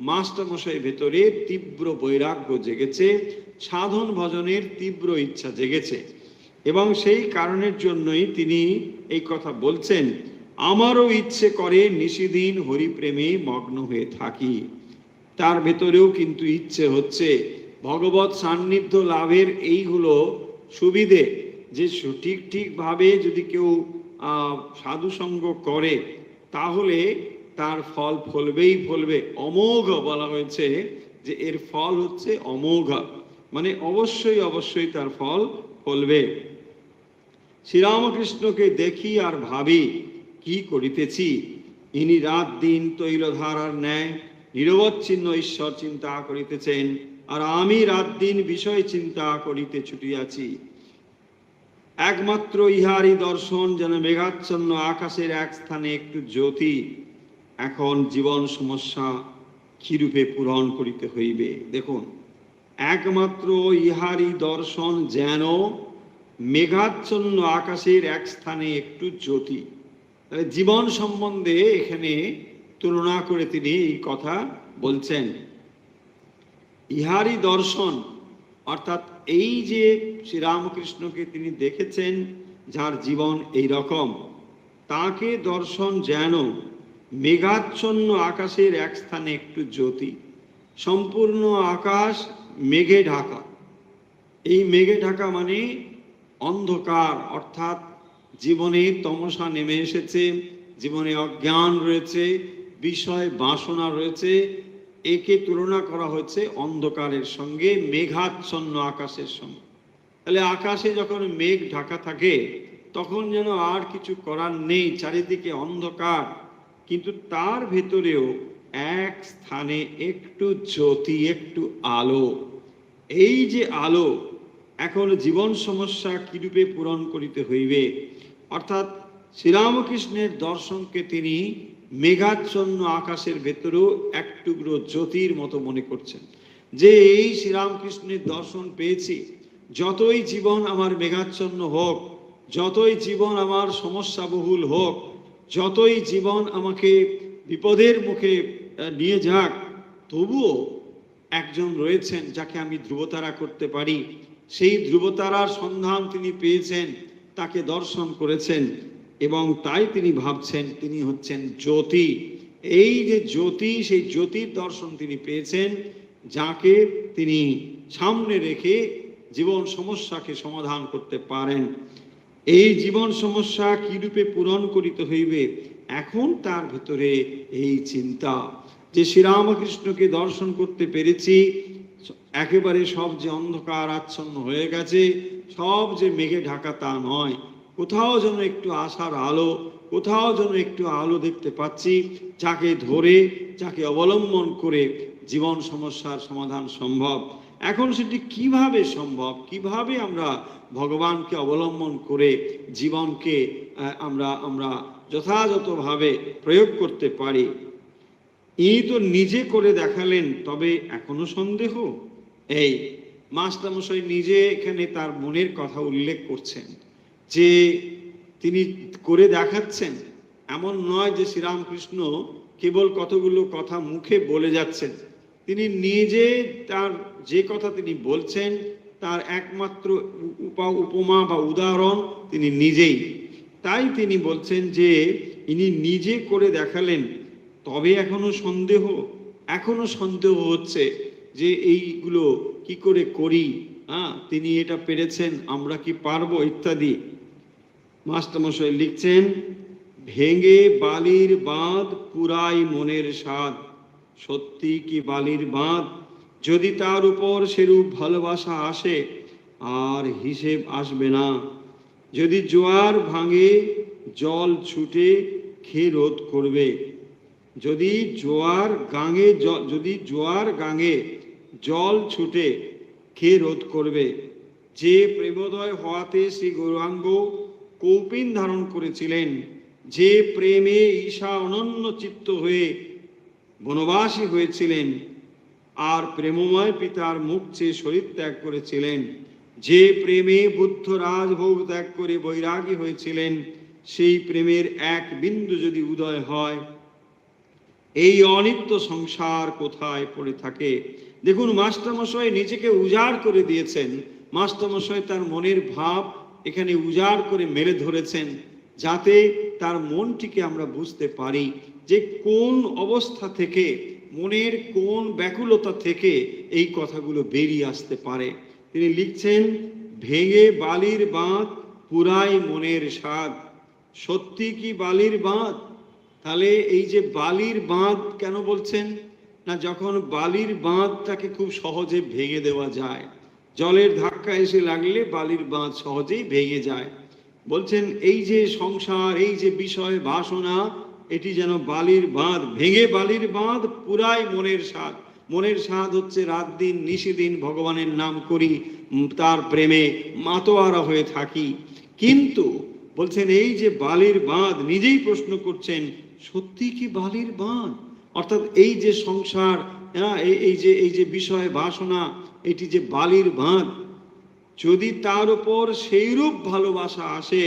মাস্টারমশাই ভেতরে তীব্র বৈরাগ্য জেগেছে, সাধন ভজনের তীব্র ইচ্ছা জেগেছে, এবং সেই কারণের জন্যই তিনি এই কথা বলছেন, আমারও ইচ্ছে করে নিশিদিন হরিপ্রেমে মগ্ন হয়ে থাকি। তার ভেতরেও কিন্তু ইচ্ছে হচ্ছে ভগবত সান্নিধ্য লাভের এইগুলো সুবিধে, যে ঠিকভাবে যদি কেউ সাধুসঙ্গ করে তাহলে তার ফল ফলবেই ফলবে। অমোঘ বলা হয়েছে যে এর ফল হচ্ছে অমোঘ, মানে অবশ্যই অবশ্যই তার ফল ফলবে। শ্রীরামকৃষ্ণকে দেখি আর ভাবি কি করিতেছি, ইনি রাত দিন তৈলধারার ন্যায় নিরবচ্ছিন্ন ঈশ্বর চিন্তা করিতেছেন, আর আমি রাত দিন বিষয় চিন্তা করিতে ছুটিয়াছি। একমাত্র ইহারই দর্শন যেন মেঘাচ্ছন্ন আকাশের এক স্থানে একটু জ্যোতি। এখন জীবন সমস্যা কিরূপে পূরণ করিতে হইবে। দেখুন, একমাত্র ইহারই দর্শন যেন মেঘাচ্ছন্ন আকাশের এক স্থানে একটু জ্যোতি। তাহলে জীবন সম্বন্ধে এখানে তুলনা করে তিনি এই কথা বলছেন। ইহারই দর্শন অর্থাৎ এই যে শ্রীরামকৃষ্ণকে তিনি দেখেছেন, যার জীবন এই রকম, তাকে দর্শন যেন মেঘাচ্ছন্ন আকাশের এক স্থানে একটু জ্যোতি। সম্পূর্ণ আকাশ মেঘে ঢাকা, এই মেঘে ঢাকা মানে অন্ধকার, অর্থাৎ জীবনে তমসা নেমে এসেছে, জীবনে অজ্ঞান রয়েছে, বিষয় বাসনা রয়েছে। একে তুলনা করা হয়েছে অন্ধকারের সঙ্গে, মেঘাচ্ছন্ন আকাশের সঙ্গে। তাহলে আকাশে যখন মেঘ ঢাকা থাকে তখন যেন আর কিছু করার নেই, চারিদিকে অন্ধকার, কিন্তু তার ভেতরেও এক স্থানে একটু জ্যোতি, একটু আলো। এই যে আলো, এখন জীবন সমস্যা কিরূপে পূরণ করিতে হইবে, অর্থাৎ শ্রীরামকৃষ্ণের দর্শনকে তিনি মেঘাচ্ছন্ন আকাশের ভেতরেও এক টুকরো জ্যোতির মতো মনে করছেন, যে এই শ্রীরামকৃষ্ণের দর্শন পেয়েছি, যতই জীবন আমার মেঘাচ্ছন্ন হোক, যতই জীবন আমার সমস্যা বহুল হোক, যতই জীবন আমাকে বিপদের মুখে নিয়ে যাক, তবুও একজন রয়েছেন যাকে আমি ধ্রুবতারা করতে পারি। সেই ধ্রুবতারার সন্ধান তিনি পেয়েছেন, তাকে দর্শন করেছেন, এবং তাই তিনি ভাবছেন তিনি হচ্ছেন জ্যোতি। এই যে জ্যোতি, সেই জ্যোতির দর্শন তিনি পেয়েছেন, যাকে তিনি সামনে রেখে জীবন সমস্যাকে সমাধান করতে পারেন। এই জীবন সমস্যা কিরূপে পূরণ করিতে হইবে, এখন তার ভিতরে এই চিন্তা যে শ্রীরামকৃষ্ণকে দর্শন করতে পেরেছি, একেবারে সব যে অন্ধকার আচ্ছন্ন হয়ে গেছে, সব যে মেঘে ঢাকা তা নয়, কোথাও যেন একটু আশার আলো, কোথাও যেন একটু আলো দেখতে পাচ্ছি, যাকে ধরে, যাকে অবলম্বন করে জীবন সমস্যার সমাধান সম্ভব। এখন সেটি কিভাবে সম্ভব, কিভাবে আমরা ভগবানকে অবলম্বন করে জীবনকে আমরা যথাযথভাবে প্রয়োগ করতে পারি। ইনি তো নিজে করে দেখালেন, তবে এখনো সন্দেহ? এই মাস্টারমশাই নিজে এখানে তার মনের কথা উল্লেখ করছেন যে তিনি করে দেখাচ্ছেন। এমন নয় যে শ্রীরামকৃষ্ণ কেবল কতগুলো কথা মুখে বলে যাচ্ছেন, তিনি নিজে তার যে কথা তিনি বলছেন তার একমাত্র উপমা বা উদাহরণ তিনি নিজেই। তাই তিনি বলছেন যে ইনি নিজে করে দেখালেন, তবে এখনো সন্দেহ, এখনো সন্দেহ হচ্ছে যে এইগুলো কি করে করি, তিনি এটা পেরেছেন, আমরা কি পারবো, ইত্যাদি। মাস্টারমশাই লিখছেন, ভেঙে বালির বাঁধ পুরাই মনের স্বাদ। সত্যি কি বালির বাঁধ, যদি তার উপর সেরূপ ভালোবাসা আসে আর হিসেব আসবে না। যদি জোয়ার ভাঙে জল ছুটে কে রোধ করবে, যদি জোয়ার গাঙে জল ছুটে কে রোধ করবে। যে প্রেমোদয় হওয়াতে শ্রী গৌরাঙ্গ কৌপিন ধারণ করেছিলেন, যে প্রেমে ঈশা অনন্য চিত্ত হয়ে বনবাসী হয়েছিলেন আর প্রেমময় পিতার মুখ চেয়ে শরীর ত্যাগ করেছিলেন, যে প্রেমে বুদ্ধ রাজভোগ ত্যাগ করে বৈরাগী হয়েছিলেন, সেই প্রেমের এক বিন্দু যদি উদয় হয়, এই অনিত্য সংসার কোথায় পড়ে থাকে। দেখুন, মাস্টারমশাই নিজেকে উজাড় করে দিয়েছেন। মাস্টারমশাই তার মনের ভাব এখানে উজাড় করে মেলে ধরেছেন, যাতে তার মনটিকে আমরা বুঝতে পারি যে কোন অবস্থা থেকে, মনের কোন ব্যাকুলতা থেকে এই কথাগুলো বেরিয়ে আসতে পারে। তিনি লিখছেন, ভেঙে বালির বাঁধ পুরাই মনের স্বাদ। সত্যি কি বালির বাঁধ? তাহলে এই যে বালির বাঁধ কেন বলছেন না, যখন বালির বাঁধটাকে খুব সহজে ভেঙে দেওয়া যায়, জলের ধাক্কা এসে লাগলে বালির বাঁধ সহজেই ভেঙে যায়। বলছেন এই যে সংসার, এই যে বিষয় বাসনা, এটি যেন বালির বাঁধ, ভেঙে বালির বাঁধ পুরাই মনের স্বাদ। মনের স্বাদ হচ্ছে রাত দিন নিশিদিন ভগবানের নাম করি, তার প্রেমে মাতোয়ারা হয়ে থাকি। কিন্তু বলছেন এই যে বালির বাঁধ, নিজেই প্রশ্ন করছেন, সত্যি কি বালির বাঁধ? অর্থাৎ এই যে সংসার, এই যে বিষয় বাসনা, এটি যে বালির বাঁধ, যদি তার উপর সেইরূপ ভালোবাসা আসে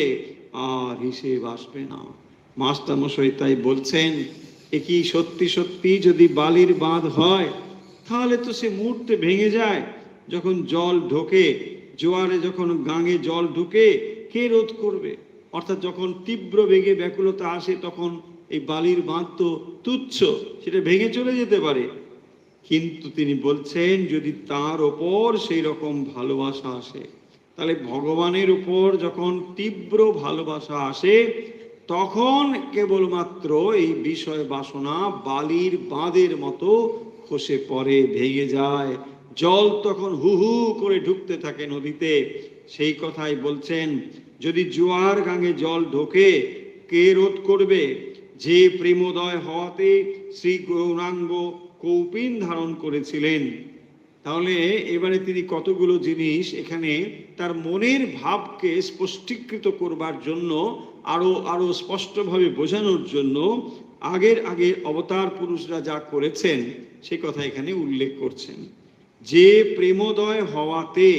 আর হিসেব আসবে না। মাস্টারমশাই তাই বলছেন, এ কি সত্যি সত্যি যদি বালির বাঁধ হয়, তাহলে তো সে মুহূর্তে ভেঙে যায়। যখন জল ঢোকে, জোয়ারে যখন গাঙে জল ঢুকে, কে রোধ করবে? অর্থাৎ যখন তীব্র বেগে ব্যাকুলতা আসে, তখন এই বালির বাঁধ তো তুচ্ছ, সেটা ভেঙে চলে যেতে পারে। কিন্তু তিনি বলছেন, যদি তার ওপর সেই রকম ভালোবাসা আসে, তাহলে ভগবানের উপর যখন তীব্র ভালোবাসা আসে, তখন কেবলমাত্র এই বিষয় বাসনা বালির বাঁধের মতো খসে পড়ে, ভেঙে যায়। জল তখন হু হু করে ঢুকতে থাকে নদীতে। সেই কথাই বলছেন, যদি জোয়ার গাঙে জল ঢোকে, কে রোধ করবে? যে প্রেমোদয় হওয়াতে শ্রী গৌরাঙ্গ কৌপিন ধারণ করেছিলেন। তাহলে এবারে তিনি কতগুলো জিনিস এখানে তার মনের ভাবকে স্পষ্টীকৃত করবার জন্য, আরো স্পষ্টভাবে বোঝানোর জন্য আগের অবতার পুরুষরা যা করেছেন সে কথা এখানে উল্লেখ করছেন। যে প্রেমোদয় হওয়াতে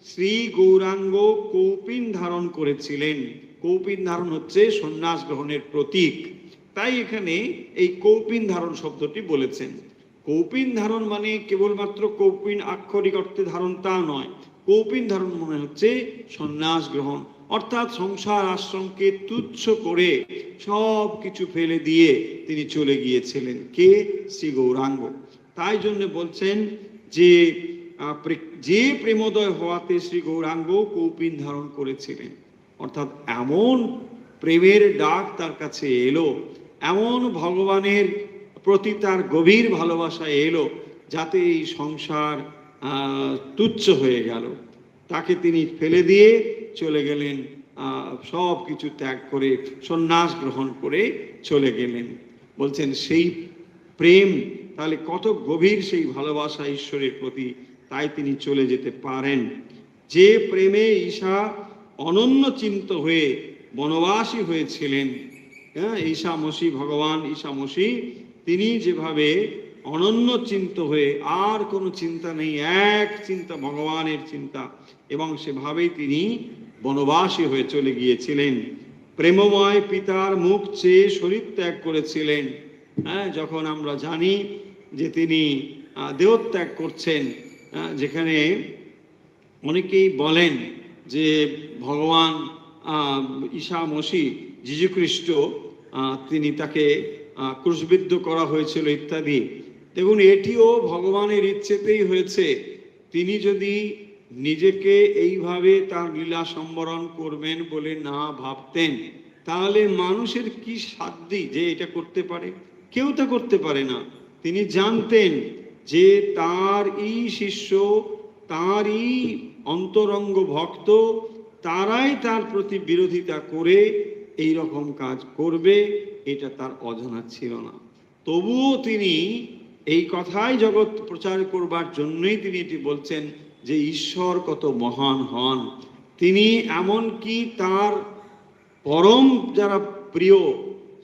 শ্রী গৌরাঙ্গ কৌপিন ধারণ করেছিলেন। কৌপিন ধারণ হচ্ছে সন্ন্যাস গ্রহণের প্রতীক, তাই এখানে এই কৌপিন ধারণ শব্দটি বলেছেন। কৌপিন ধারণ মানে কেবলমাত্র কৌপিন আক্ষরিক অর্থে ধারণ তা নয়, কৌপিন ধারণ মনে হচ্ছে সন্ন্যাস গ্রহণ, অর্থাৎ সংসার আশ্রমকে তুচ্ছ করে সব কিছু ফেলে দিয়ে তিনি চলে গিয়েছিলেন। কে? শ্রী গৌরাঙ্গ। তাই জন্য বলছেন যে যে প্রেমোদয় হওয়াতে শ্রী গৌরাঙ্গ কৌপিন ধারণ করেছিলেন। অর্থাৎ এমন প্রেমের ডাক তার কাছে এলো, এমন ভগবানের প্রতি তার গভীর ভালোবাসা এলো, যাতে এই সংসার তুচ্ছ হয়ে গেল। তাকে তিনি ফেলে দিয়ে চলে গেলেন, সব কিছু ত্যাগ করে সন্ন্যাস গ্রহণ করে চলে গেলেন। বলছেন সেই প্রেম তাহলে কত গভীর, সেই ভালোবাসা ঈশ্বরের প্রতি, তাই তিনি চলে যেতে পারেন। যে প্রেমে ঈশা অনন্য চিন্ত হয়ে বনবাসী হয়েছিলেন, হ্যাঁ, ঈশা মসি, ভগবান ঈশা মসি, তিনি যেভাবে অনন্য চিন্ত হয়ে, আর কোনো চিন্তা নেই, এক চিন্তা ভগবানের চিন্তা, এবং সেভাবেই তিনি বনবাসী হয়ে চলে গিয়েছিলেন। প্রেমময় পিতার মুখ চেয়ে শরীর ত্যাগ করেছিলেন। হ্যাঁ, যখন আমরা জানি যে তিনি দেহত্যাগ করছেন, যেখানে অনেকেই বলেন যে ভগবান ঈশা মসি যীশুখ্রিস্ট, তিনি তাকে ক্রুশবিদ্ধ করা হয়েছিল ইত্যাদি। দেখুন, এটিও ভগবানের ইচ্ছেতেই হয়েছে। তিনি যদি নিজেকে এইভাবে তার লীলা সম্বরণ করবেন বলে না ভাবতেন, তাহলে মানুষের কি সাধ্য যে এটা করতে পারে? কেউ তা করতে পারে না। তিনি জানতেন যে তারই শিষ্য, তারই অন্তরঙ্গ ভক্ত, তারাই তার প্রতি বিরোধিতা করে এই রকম কাজ করবে, এটা তার অজানা ছিল না। তবুও তিনি এই কথাই জগৎ প্রচার করবার জন্যই তিনি এটি বলছেন যে ঈশ্বর কত মহান হন। তিনি এমনকি তার পরম যারা প্রিয়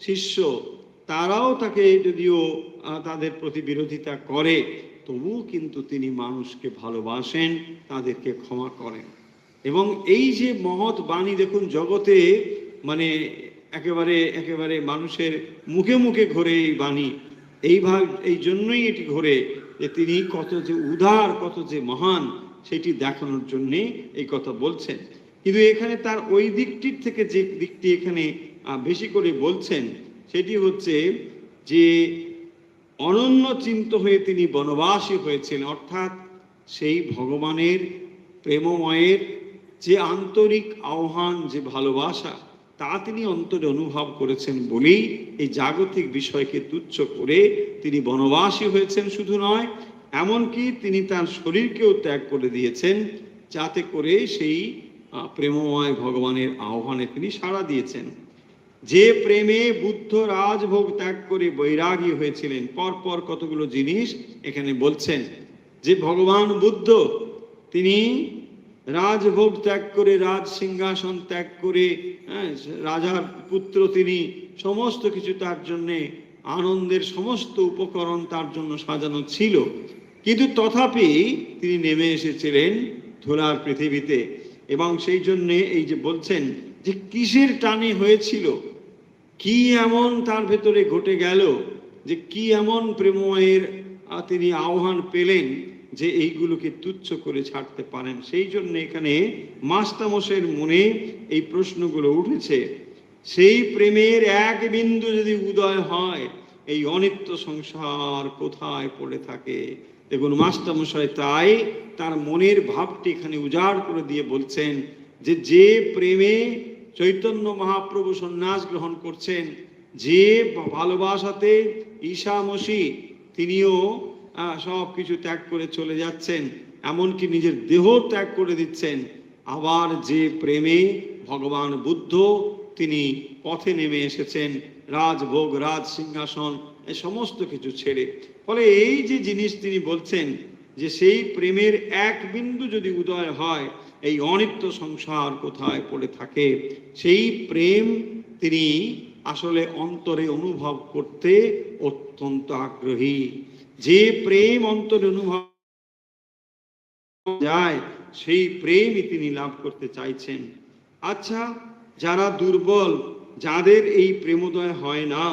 শিষ্য, তারাও তাকে যদিও তাদের প্রতি বিরোধিতা করে, তবুও কিন্তু তিনি মানুষকে ভালোবাসেন, তাদেরকে ক্ষমা করেন। এবং এই যে মহৎ বাণী, দেখুন জগতে মানে একেবারে মানুষের মুখে মুখে ঘোরে এই বাণী। এই জন্যই এটি ঘোরে যে তিনি কত যে উদার, কত যে মহান, সেটি দেখানোর জন্যে এই কথা বলছেন। কিন্তু এখানে তার ওই দিকটির থেকে যে দিকটি এখানে বেশি করে বলছেন, সেটি হচ্ছে যে অনন্য চিন্ত হয়ে তিনি বনবাসী হয়েছেন। অর্থাৎ সেই ভগবানের প্রেমময়ের যে আন্তরিক আহ্বান, যে ভালোবাসা, তা তিনি অন্তরে অনুভব করেছেন বলেই এই জাগতিক বিষয়কে তুচ্ছ করে তিনি বনবাসী হয়েছেন। শুধু নয়, এমনকি তিনি তার শরীরকেও ত্যাগ করে দিয়েছেন, যাতে করে সেই প্রেমময় ভগবানের আহ্বানে তিনি সাড়া দিয়েছেন। যে প্রেমে বুদ্ধ রাজভোগ ত্যাগ করে বৈরাগী হয়েছিলেন। পরপর কতগুলো জিনিস এখানে বলছেন যে ভগবান বুদ্ধ তিনি রাজভোগ ত্যাগ করে, রাজ সিংহাসন ত্যাগ করে, রাজার পুত্র তিনি, সমস্ত কিছু তার জন্যে আনন্দের সমস্ত উপকরণ তার জন্য সাজানো ছিল, কিন্তু তথাপি তিনি নেমে এসেছিলেন ধুলার পৃথিবীতে। এবং সেই জন্যে এই যে বলছেন যে কিসের টানে হয়েছিল, কি এমন তার ভেতরে ঘটে গেল, যে কি এমন প্রেমময়ের তিনি আহ্বান পেলেন যে এইগুলোকে তুচ্ছ করে ছাড়তে পারেন। সেই জন্য এখানে মাস্টারমশাইয়ের মনে এই প্রশ্নগুলো উঠেছে। সেই প্রেমের এক বিন্দু যদি উদয় হয়, এই অনিত্য সংসার কোথায় পড়ে থাকে। দেখুন, মাস্টারমশাই তাই তার মনের ভাবটি এখানে উজাড় করে দিয়ে বলছেন যে প্রেমে চৈতন্য মহাপ্রভু সন্ন্যাস গ্রহণ করছেন, যে ভালোবাসাতে ঈশা মসি তিনিও সব কিছু ত্যাগ করে চলে যাচ্ছেন, এমনকি নিজের দেহ ত্যাগ করে দিচ্ছেন। আবার যে প্রেমে ভগবান বুদ্ধ তিনি পথে নেমে এসেছেন, রাজভোগ, রাজ সিংহাসন, এই সমস্ত কিছু ছেড়ে। ফলে এই যে জিনিস তিনি বলছেন যে সেই প্রেমের এক বিন্দু যদি উদয় হয়, এই অনিত্য সংসার কোথায় পড়ে থাকে। সেই প্রেম তিনি আসলে অন্তরে অনুভব করতে অত্যন্ত আগ্রহী। যে প্রেম অন্তরে অনুভব যায়, সেই প্রেমই তিনি লাভ করতে চাইছেন। আচ্ছা, যারা দুর্বল, যাদের এই প্রেমোদয় হয় না,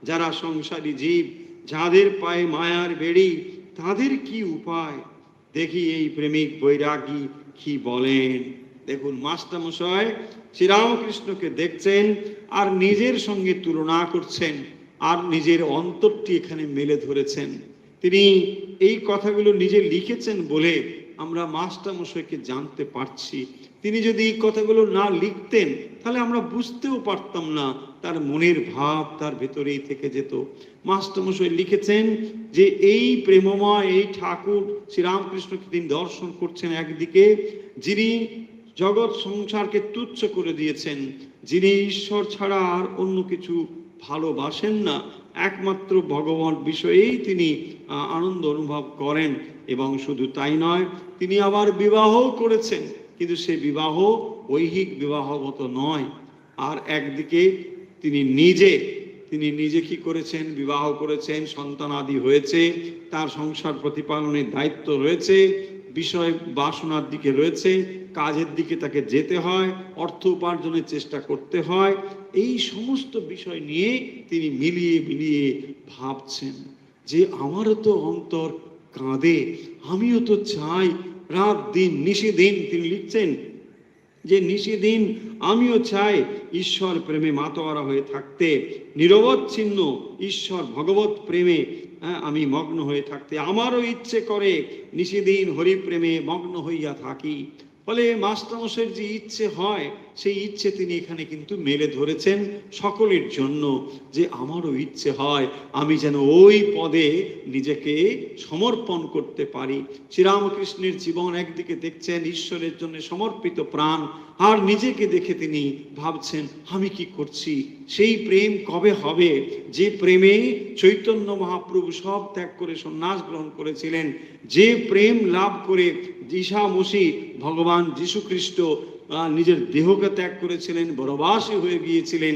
যারা সংসারী জীব, যাদের পায়ে মায়ার বেড়ি, তাদের কি উপায়? দেখি এই প্রেমিক বৈরাগী কি বলেন। দেখুন, মাস্টারমশাই শ্রীরামকৃষ্ণকে দেখছেন আর নিজের সঙ্গে তুলনা করছেন, আর নিজের অন্তরটি এখানে মেলে ধরেছেন। তিনি এই কথাগুলো নিজে লিখেছেন বলে আমরা মাস্টারমশাইকে জানতে পারছি। তিনি যদি এই কথাগুলো না লিখতেন তাহলে আমরা বুঝতেও পারতাম না, তার মনের ভাব তার ভেতরেই থেকে যেত। মাস্টারমশাই লিখেছেন যে এই প্রেমময় এই ঠাকুর শ্রীরামকৃষ্ণকে তিনি দর্শন করছেন একদিকে, যিনি জগৎ সংসারকে তুচ্ছ করে দিয়েছেন, যিনি ঈশ্বর ছাড়া আর অন্য কিছু ভালোবাসেন না, একমাত্র ভগবান বিষয়েই তিনি আনন্দ অনুভব করেন। এবং শুধু তাই নয়, তিনি আবার বিবাহ করেছেন, কিন্তু সে বিবাহ ঐহিক বিবাহগত নয়। আর একদিকে তিনি নিজে কি করেছেন, বিবাহ করেছেন, সন্তানাদি হয়েছে, তার সংসার প্রতিপালনের দায়িত্ব রয়েছে, বিষয় বাসনার দিকে রয়েছে, কাজের দিকে তাকে যেতে হয়, অর্থ উপার্জনের চেষ্টা করতে হয়। এই সমস্ত বিষয় নিয়ে তিনি মিলিয়ে ভাবছেন যে আমারও তো অন্তর কাঁদে, আমিও তো চাই রাত দিন নিশিদিন। তিনি লিখছেন যে নিশিদিন আমিও চাই ঈশ্বর প্রেমে মাতোয়ারা হয়ে থাকতে, নিরবচ্ছিন্ন ঈশ্বর ভগবত প্রেমে আমি মগ্ন হয়ে থাকতে। আমারও ইচ্ছে করে নিশিদিন হরিপ্রেমে মগ্ন হইয়া থাকি। ফলে মাস্টারমশাইয়ের যে ইচ্ছে হয়, সেই ইচ্ছে তিনি এখানে কিন্তু মেলে ধরেছেন সকলের জন্য, যে আমারও ইচ্ছে হয় আমি যেন ওই পদে নিজেকে সমর্পণ করতে পারি। শ্রীরামকৃষ্ণের জীবন একদিকে দেখছেন ঈশ্বরের জন্য সমর্পিত প্রাণ, আর নিজেকে দেখে তিনি ভাবছেন আমি কি করছি, সেই প্রেম কবে হবে যে প্রেমে চৈতন্য মহাপ্রভু সব ত্যাগ করে সন্ন্যাস গ্রহণ করেছিলেন, যে প্রেম লাভ করে ঈশা মসি ভগবান যীশু খ্রিস্ট নিজের দেহকে ত্যাগ করেছিলেন, বনবাসী হয়ে গিয়েছিলেন,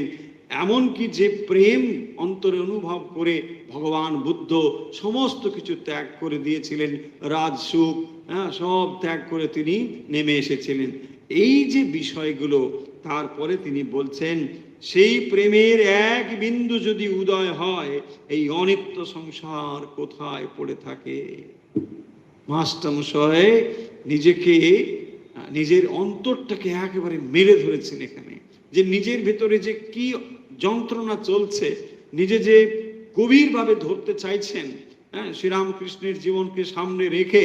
এমনকি যে প্রেম অন্তরে অনুভব করে ভগবান বুদ্ধ সমস্ত কিছু ত্যাগ করে দিয়েছিলেন, রাজসুখ সব ত্যাগ করে তিনি নেমে এসেছিলেন। এই যে বিষয়গুলো, তারপরে তিনি বলছেন সেই প্রেমের এক বিন্দু যদি উদয় হয়, এই অনিত্য সংসার কোথায় পড়ে থাকে। মাস্টারমশাই নিজের অন্তরটাকে একেবারে মেলে ধরেছেন এখানে, যে নিজের ভেতরে যে কি যন্ত্রণা চলছে, নিজে যে গভীরভাবে ধরতে চাইছেন, শ্রীরামকৃষ্ণের জীবনকে সামনে রেখে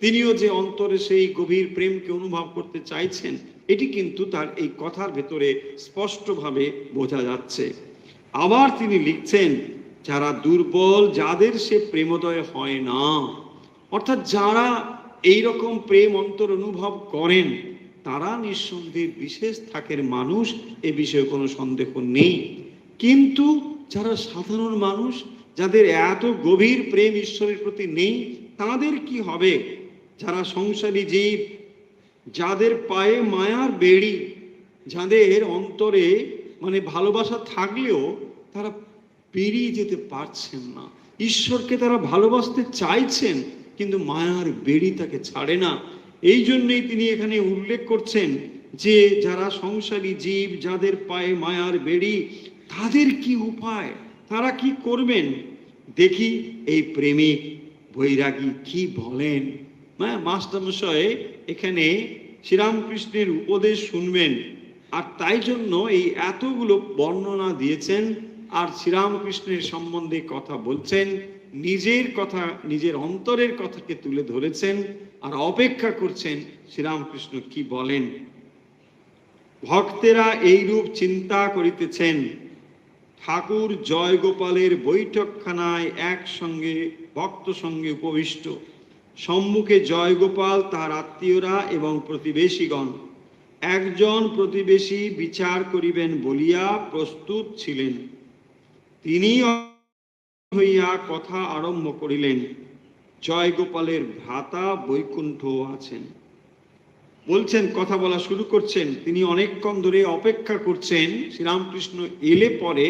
তিনিও যে অন্তরে সেই গভীর প্রেমকে অনুভব করতে চাইছেন, এটি কিন্তু তার এই কথার ভেতরে স্পষ্টভাবে বোঝা যাচ্ছে। আবার তিনি লিখছেন যারা দুর্বল, যাদের সে প্রেমোদয় হয় না, অর্থাৎ যারা এই রকম প্রেম অন্তর অনুভব করেন, তারা নিঃসন্দেহে বিশেষ থাকের মানুষ, এ বিষয়ে কোনো সন্দেহ নেই। কিন্তু যারা সাধারণ মানুষ, যাদের এত গভীর প্রেম ঈশ্বরের প্রতি নেই, তাদের কি হবে? যারা সংসারী জীব, যাদের পায়ে মায়ার বেড়ি, যাদের অন্তরে ভালোবাসা থাকলেও তারা পেরিয়ে যেতে পারছেন না, ঈশ্বরকে তারা ভালোবাসতে চাইছেন কিন্তু মায়ার বেড়ি তাকে ছাড়ে না। এই জন্যই তিনি এখানে উল্লেখ করছেন যে যারা সংসারী জীব, যাদের পায়ে মায়ার বেড়ি, তাদের কি উপায়, তারা কি করবেন? দেখি এই প্রেমিক বৈরাগী কি বলেন। মাস্টারমশাই এখানে শ্রীরামকৃষ্ণের উপদেশ শুনবেন, আর তাই জন্য এই এতগুলো বর্ণনা দিয়েছেন, আর শ্রীরামকৃষ্ণের সম্বন্ধে কথা বলছেন, নিজের কথা, নিজের অন্তরের কথাকে তুলে ধরেছেন, আর অপেক্ষা করছেন শ্রীরামকৃষ্ণ কি বলেন। ভক্তেরা এইরূপ চিন্তা করিতেছেন, ঠাকুর জয়গোপালের বৈঠকখানায় একসঙ্গে ভক্ত সঙ্গে উপবিষ্ট, সম্মুখে জয়গোপাল, তার আত্মীয়রা এবং প্রতিবেশীগণ। একজন প্রতিবেশী বিচার করিবেন বলিয়া প্রস্তুত ছিলেন, তিনি হইয়া কথা আরম্ভ করিলেন। জয়গোপালের ভ্রাতা বৈকুণ্ঠ আছেন। বলছেন, কথা বলা শুরু করছেন, তিনি অনেকক্ষণ ধরে অপেক্ষা করছেন শ্রীরামকৃষ্ণ এলে পরে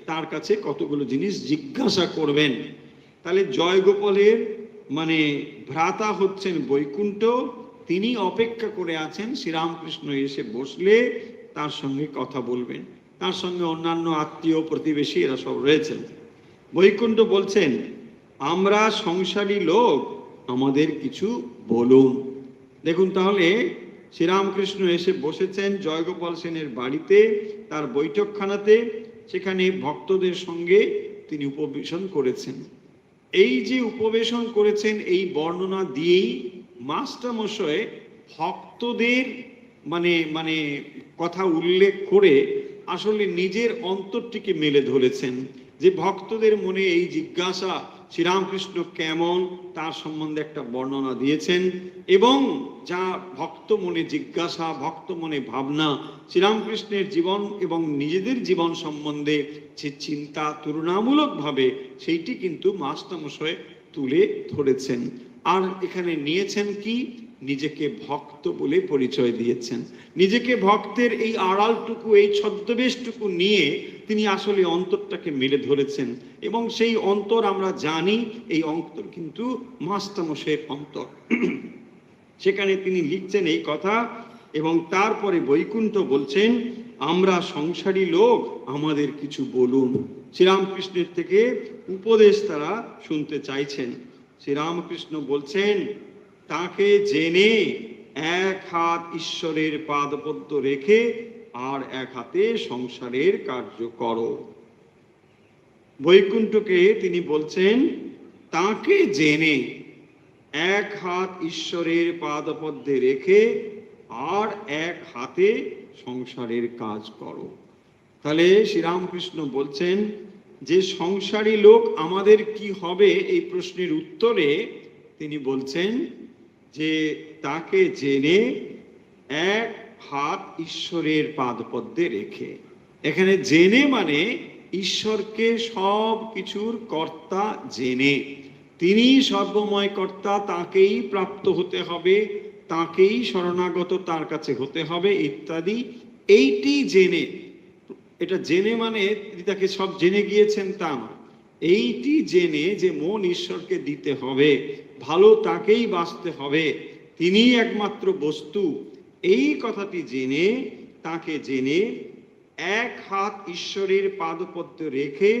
তার কাছে কতগুলো জিনিস জিজ্ঞাসা করবেন। তাহলে জয়গোপালের ভ্রাতা হচ্ছেন বৈকুণ্ঠ, তিনি অপেক্ষা করে আছেন শ্রীরামকৃষ্ণ এসে বসলে তার সঙ্গে কথা বলবেন। তার সঙ্গে অন্যান্য আত্মীয় প্রতিবেশী এরা সব রয়েছেন। বৈকুণ্ঠ বলছেন, আমরা সংসারী লোক, আমাদের কিছু বলুন। দেখুন, তাহলে শ্রীরামকৃষ্ণ এসে বসেছেন জয়গোপাল সেনের বাড়িতে, তার বৈঠকখানাতে, সেখানে ভক্তদের সঙ্গে তিনি উপবেশন করেছেন। এই যে উপবেশন করেছেন, এই বর্ণনা দিয়েই মাস্টারমশাই ভক্তদের মানে মানে কথা উল্লেখ করে আসলে নিজের অন্তরটিকে মেলে ধরেছেন, যে ভক্তদের মনে এই জিজ্ঞাসা শ্রীরামকৃষ্ণ কেমন তার সম্বন্ধে একটা বর্ণনা দিয়েছেন, এবং যা ভক্ত মনে জিজ্ঞাসা, ভক্ত মনে ভাবনা, শ্রীরামকৃষ্ণের জীবন এবং নিজেদের জীবন সম্বন্ধে যে চিন্তা তুলনামূলকভাবে, সেইটি কিন্তু মাস্টারমশাই তুলে ধরেছেন। আর এখানে নিয়েছেন কি, নিজেকে ভক্ত বলে পরিচয় দিয়েছেন। নিজেকে ভক্তের এই আড়ালটুকু, এই ছদ্মবেশটুকু নিয়ে তিনি আসলে অন্তরটাকে মেলে ধরেছেন, এবং সেই অন্তর আমরা জানি, এই অন্তর কিন্তু মাস্টারমশাইয়ের অন্তর। সেখানে তিনি লিখছেন এই কথা, এবং তারপরে বৈকুণ্ঠ বলছেন, আমরা সংসারী লোক, আমাদের কিছু বলুন। শ্রীরামকৃষ্ণের থেকে উপদেশ তারা শুনতে চাইছেন। শ্রীরামকৃষ্ণ বলছেন, তাকে জেনে এক হাত ঈশ্বরের পাদপদ্ম রেখে আর এক হাতে সংসারের কার্য করো। বৈকুণ্ঠকে তিনি বলছেন, তাকে জেনে এক হাত ঈশ্বরের পাদপদ্মে রেখে আর এক হাতে সংসারের কাজ করো। তাহলে শ্রীরামকৃষ্ণ বলছেন যে সংসারী লোক আমাদের কি হবে, এই প্রশ্নের উত্তরে তিনি বলছেন যে তাকে জেনে এক হাত ঈশ্বরের পাদপদ্মে রেখে। এখানে জেনে মানে ঈশ্বরকে সব কিছুর কর্তা জেনে, তিনি সর্বময় কর্তা, তাকেই প্রাপ্ত হতে হবে, তাকেই শরণাগত, তার কাছে হতে হবে ইত্যাদি, এইটি জেনে। এটা জেনে মানে তিনি তাকে সব জেনে গিয়েছেন তা না, এইটি জেনে যে মন ঈশ্বরকে দিতে হবে, ভালো তাকেই বাঁচতে হবে, তিনিই একমাত্র বস্তু, এই কথাটি জেনে, তাকে জেনে এক হাত ঈশ্বরের পাদপদ্মে রেখে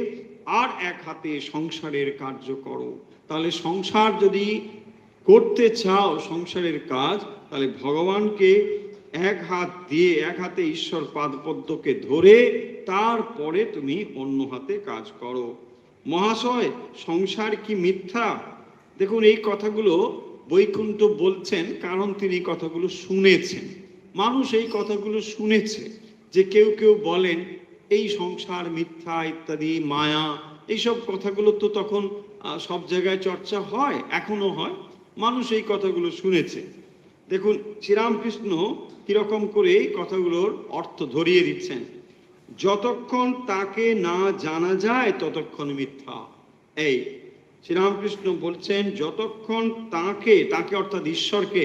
আর এক হাতে সংসারের কার্য করো। তাহলে সংসার যদি করতে চাও, সংসারের কাজ, তাহলে ভগবানকে এক হাত দিয়ে, এক হাতে ঈশ্বর পাদপদ্মকে ধরে তারপরে তুমি অন্য হাতে কাজ করো। মহাশয়, সংসার কি মিথ্যা? দেখুন, এই কথাগুলো বৈকুণ্ঠ বলছেন কারণ তিনি কথাগুলো শুনেছেন, মানুষ এই কথাগুলো শুনেছে, যে কেউ কেউ বলেন এই সংসার মিথ্যা ইত্যাদি, মায়া, এইসব কথাগুলো তো তখন সব জায়গায় চর্চা হয়, এখনো হয়, মানুষ এই কথাগুলো শুনেছে। দেখুন শ্রীরামকৃষ্ণ কিরকম করে এই কথাগুলোর অর্থ ধরিয়ে দিচ্ছেন। যতক্ষণ তাকে না জানা যায় ততক্ষণ মিথ্যা। এই শ্রীরামকৃষ্ণ বলছেন, যতক্ষণ তাকে অর্থাৎ ঈশ্বরকে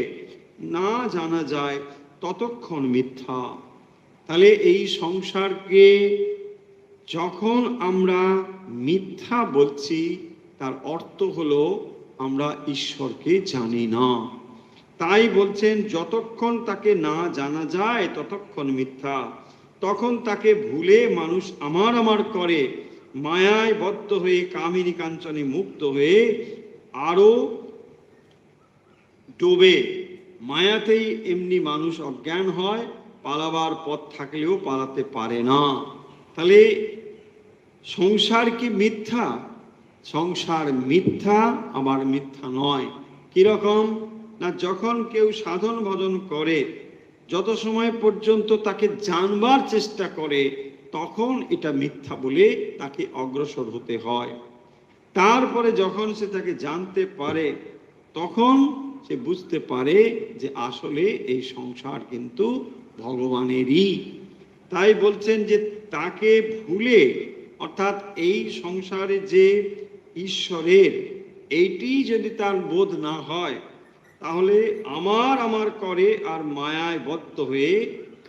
না জানা যায় ততক্ষণ মিথ্যা। তাহলে এই সংসারকে যখন আমরা মিথ্যা বলছি, তার অর্থ হলো আমরা ঈশ্বরকে জানি না। তাই বলছেন, যতক্ষণ তাকে না জানা যায় ততক্ষণ মিথ্যা। তখন তাকে ভুলে মানুষ আমার আমার করে, মায়ায় বদ্ধ হয়ে, কামিনী কাঞ্চনে মুক্ত হয়ে আরো ডোবে। মায়াতেই এমনি মানুষ অজ্ঞান হয়, পালাবার পথ থাকলেও পালাতে পারে না। তাহলে সংসার কি মিথ্যা? সংসার মিথ্যা, আবার মিথ্যা নয়। কিরকম না, যখন কেউ সাধন ভজন করে, যত সময় পর্যন্ত তাকে জানবার চেষ্টা করে, তখন এটা মিথ্যা বলে তাকে অগ্রসর হতে হয়। তারপরে যখন সে তাকে জানতে পারে, তখন সে বুঝতে পারে যে আসলে এই সংসার কিন্তু ভগবানেরই। তাই বলছেন যে তাকে ভুলে, অর্থাৎ এই সংসারে যে ঈশ্বরের, এইটি যদি তার বোধ না হয়, তাহলে আমার করে আর মায়ায় বদ্ধ হয়ে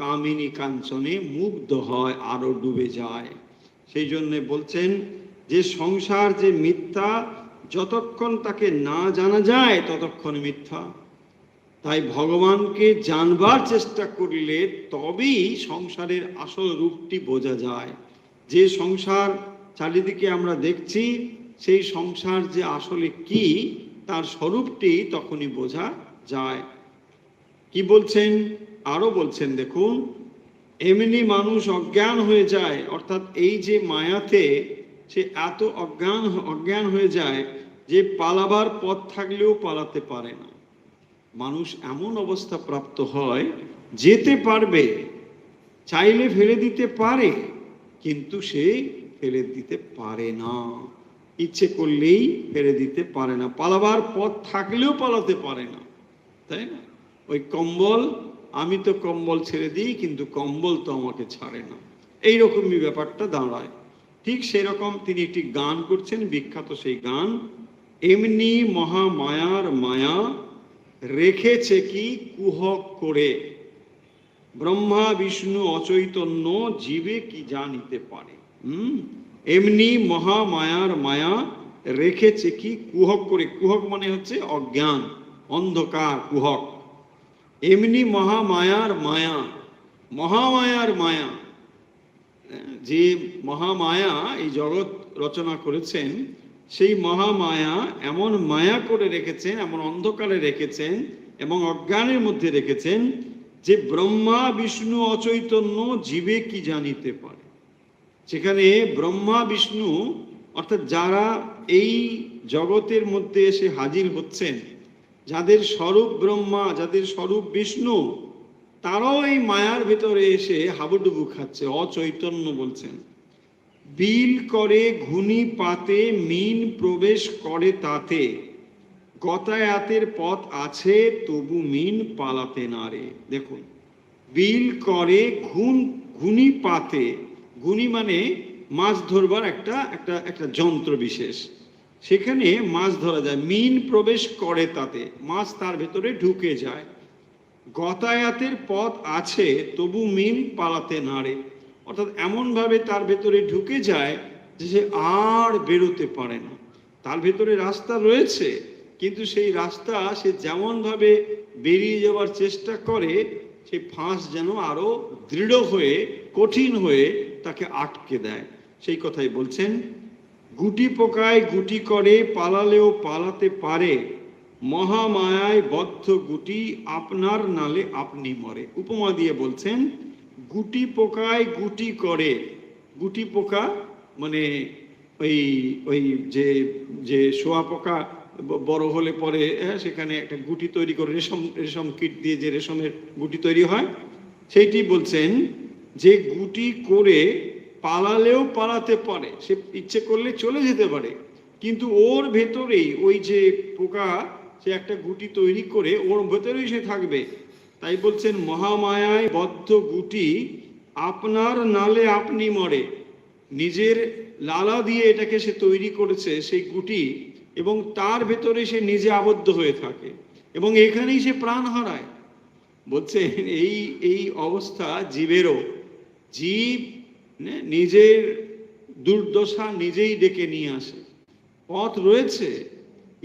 কামিনী কাঞ্চনে মুগ্ধ হয়, আরো ডুবে যায়। সেই জন্য বলছেন যে সংসার যে মিথ্যা, যতক্ষণ তাকে না জানা যায় ততক্ষণ মিথ্যা। তাই ভগবানকে জানবার চেষ্টা করলে তবেই সংসারের আসল রূপটি বোঝা যায়। যে সংসার চারিদিকে আমরা দেখছি, সেই সংসার যে আসলে কি, তার স্বরূপটি তখনই বোঝা যায়। কি বলছেন? আরো বলছেন, দেখুন, এমনি মানুষ অজ্ঞান হয়ে যায়, অর্থাৎ এই যে মায়াতে সে এত অজ্ঞান হয়ে যায় যে পালাবার পথ থাকলেও পালাতে পারে না। মানুষ এমন অবস্থা প্রাপ্ত হয়, যেতে পারবে, চাইলে ফেলে দিতে পারে, কিন্তু সে ফেলে দিতে পারে না, ইচ্ছে করলেই ফেলে দিতে পারে না, পালাবার পথ থাকলেও পালাতে পারে না, তাই না? ওই কম্বল, আমি তো কম্বল ছেড়ে দিই, কিন্তু কম্বল তো আমাকে ছাড়ে না, এইরকমই ব্যাপারটা দাঁড়ায়। ঠিক সেরকম তিনি একটি গান করছেন, বিখ্যাত সেই গান, এমনি মহামায়ার মায়া রেখেছে কি কুহক করে, ব্রহ্মা বিষ্ণু অচৈতন্য জীবে কি জানিতে পারে। এমনি মহামায়ার মায়া রেখেছে কি কুহক করে, কুহক মানে হচ্ছে অজ্ঞান, অন্ধকার, কুহক। এমনি মহামায়ার মায়া, মহামায়ার মায়া, যে মহামায়া এই জগৎ রচনা করেছেন, সেই মহামায়া এমন মায়া করে রেখেছেন, এমন অন্ধকারে রেখেছেন এবং অজ্ঞানের মধ্যে রেখেছেন, যে ব্রহ্মা বিষ্ণু অচৈতন্য জীবে কি জানিতে পারে। সেখানে ব্রহ্মা বিষ্ণু অর্থাৎ যারা এই জগতের মধ্যে এসে হাজির হচ্ছেন, যাদের স্বরূপ ব্রহ্মা, যাদের স্বরূপ বিষ্ণু, তারাও এই মায়ার ভেতরে এসে হাবুডুবু খাচ্ছে, অচৈতন্য বলছেন। বিল করে ঘুনি পাতে মিন প্রবেশ করে তাতে, গতায়াতের পথ আছে তবু মিন পালাতে না রে। দেখুন, বিল করে ঘুনি পাতে, ঘুনি মানে মাছ ধরবার একটা একটা একটা যন্ত্র বিশেষ, সেখানে মাছ ধরা যায়, মিন প্রবেশ করে তাতে, মাছ তার ভেতরে ঢুকে যায়। গতায়াতের পথ আছে তবু মিন পালাতে নাড়ে, অর্থাৎ এমনভাবে তার ভেতরে ঢুকে যায় যে সে আর বেরোতে পারে না। তার ভেতরে রাস্তা রয়েছে, কিন্তু সেই রাস্তা সে যেমনভাবে বেরিয়ে যাওয়ার চেষ্টা করে, সেই ফাঁস যেন আরো দৃঢ় হয়ে, কঠিন হয়ে তাকে আটকে দেয়। সেই কথাই বলছেন, গুটি পোকায় গুটি করে পালালেও পালাতে পারে, মহামায়ায় বদ্ধ গুটি আপনার নালে আপনি মরে। উপমা দিয়ে বলছেন, গুটি পোকায় গুটি করে, গুটি পোকা মানে ওই ওই যে যে শোয়া পোকা বড় হলে পরে সেখানে একটা গুটি তৈরি করে, রেশম রেশম কীট দিয়ে যে রেশমের গুটি তৈরি হয়, সেইটি বলছেন যে গুটি করে পালালেও পালাতে পারে, সে ইচ্ছে করলে চলে যেতে পারে, কিন্তু ওর ভেতরেই ওই যে পোকা, সে একটা গুটি তৈরি করে ওর ভেতরেই সে থাকবে। তাই বলছেন, মহামায়ায় বদ্ধ গুটি আপনার নালে আপনি মরে, নিজের লালা দিয়ে এটাকে সে তৈরি করেছে সেই গুটি, এবং তার ভেতরে সে নিজে আবদ্ধ হয়ে থাকে এবং এখানেই সে প্রাণ হারায়। বলছেন এই এই অবস্থা জীবেরও, জীব নিজের দুর্দশা নিজেই ডেকে নিয়ে আসে। পথ রয়েছে,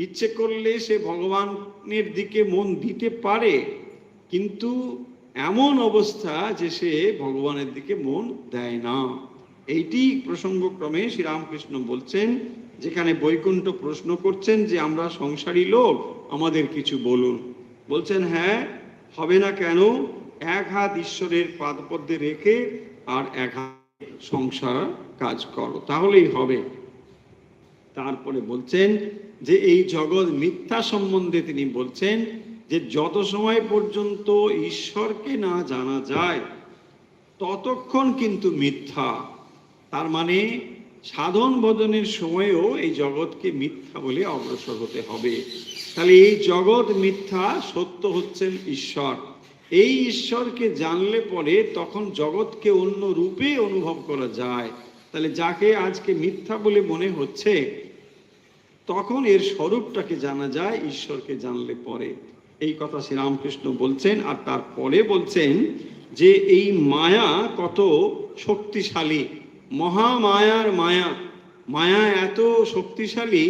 ইচ্ছে করলে সে ভগবানের দিকে মন দিতে পারে, কিন্তু এমন অবস্থা যে সে ভগবানের দিকে মন দেয় না। এইটি প্রসঙ্গক্রমে শ্রীরামকৃষ্ণ বলছেন, যেখানে বৈকুণ্ঠ প্রশ্ন করছেন যে আমরা সংসারী লোক, আমাদের কিছু বলুন। বলছেন, হ্যাঁ, হবে না কেন, এক হাত ঈশ্বরের পাদপদ্মে রেখে আর এক হাত সংসার কাজ করো, তাহলেই হবে। তারপরে বলছেন যে এই জগৎ মিথ্যা সম্বন্ধে তিনি বলছেন যে যত সময় পর্যন্ত ঈশ্বরকে না জানা যায় ততক্ষণ কিন্তু মিথ্যা। তার মানে সাধন ভজনের সময়েও এই জগৎকে মিথ্যা বলে অগ্রসর হতে হবে। তাহলে এই জগৎ মিথ্যা, সত্য হচ্ছেন ঈশ্বর। এই ঈশ্বরকে জানলে পরে তখন জগৎকে অন্য রূপে অনুভব করা যায়। তাহলে যাকে আজকে মিথ্যা বলে মনে হচ্ছে, তখন এর স্বরূপটাকে জানা যায় ঈশ্বরকে জানলে পরে। এই কথা শ্রীরামকৃষ্ণ বলছেন। আর তারপরে বলছেন যে এই মায়া কত শক্তিশালী, মহামায়ার মায়া, মায়া এত শক্তিশালী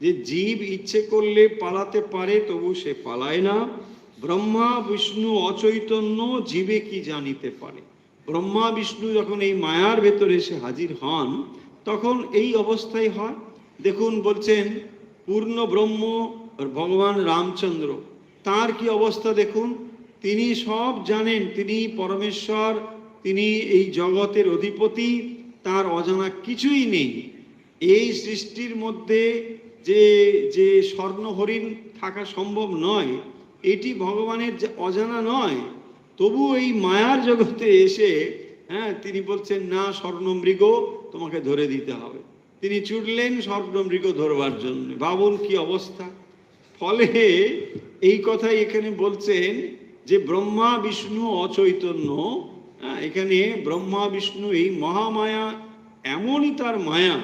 যে জীব ইচ্ছে করলে পালাতে পারে, তবু সে পালায় না। ব্রহ্মা বিষ্ণু অচৈতন্য জীবে কি জানিতে পারে। ব্রহ্মা বিষ্ণু যখন এই মায়ার ভেতরে এসে হাজির হন, তখন এই অবস্থাই হয়। দেখুন, বলছেন পূর্ণ ব্রহ্ম ভগবান রামচন্দ্র, তার কি অবস্থা দেখুন, তিনি সব জানেন, তিনি পরমেশ্বর, তিনি এই জগতের অধিপতি, তার অজানা কিছুই নেই। এই সৃষ্টির মধ্যে যে যে স্বর্ণ হরিণ থাকা সম্ভব নয়, এটি ভগবানের যে অজানা নয়, তবু এই মায়ার জগতে এসে তিনি বলছেন না, স্বর্ণমৃগ তোমাকে ধরে দিতে হবে। তিনি ছুটলেন স্বর্ণমৃগ ধরবার জন্য। ভাবুন কি অবস্থা। ফলে এই কথাই এখানে বলছেন যে ব্রহ্মা বিষ্ণু অচৈতন্য, এখানে ব্রহ্মা বিষ্ণু এই মহামায়া এমনই তার মায়া,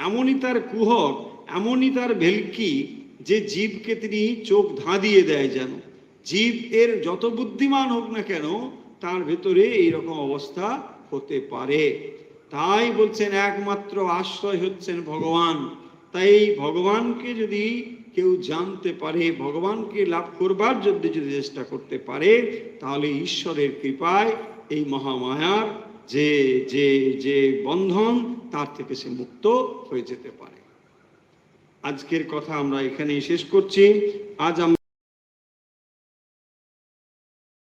এমনই তার কুহক, এমনই তার ভেলকি, যে জীবকে তিনি চোখ ধাঁধিয়ে দেয়। যেন জীব এর যত বুদ্ধিমান হোক না কেন, তার ভেতরে এইরকম অবস্থা হতে পারে। তাই বলছেন একমাত্র আশ্রয় হচ্ছেন ভগবান। তাই ভগবানকে যদি কেউ জানতে পারে, ভগবানকে লাভ করবার জন্য যদি চেষ্টা করতে পারে, তাহলে ঈশ্বরের কৃপায় এই মহামায়ার যে যে যে বন্ধন, তার থেকে সে মুক্ত হয়ে যেতে পারে। আজকের কথা আমরা এখানেই শেষ করছি। আজ আমরা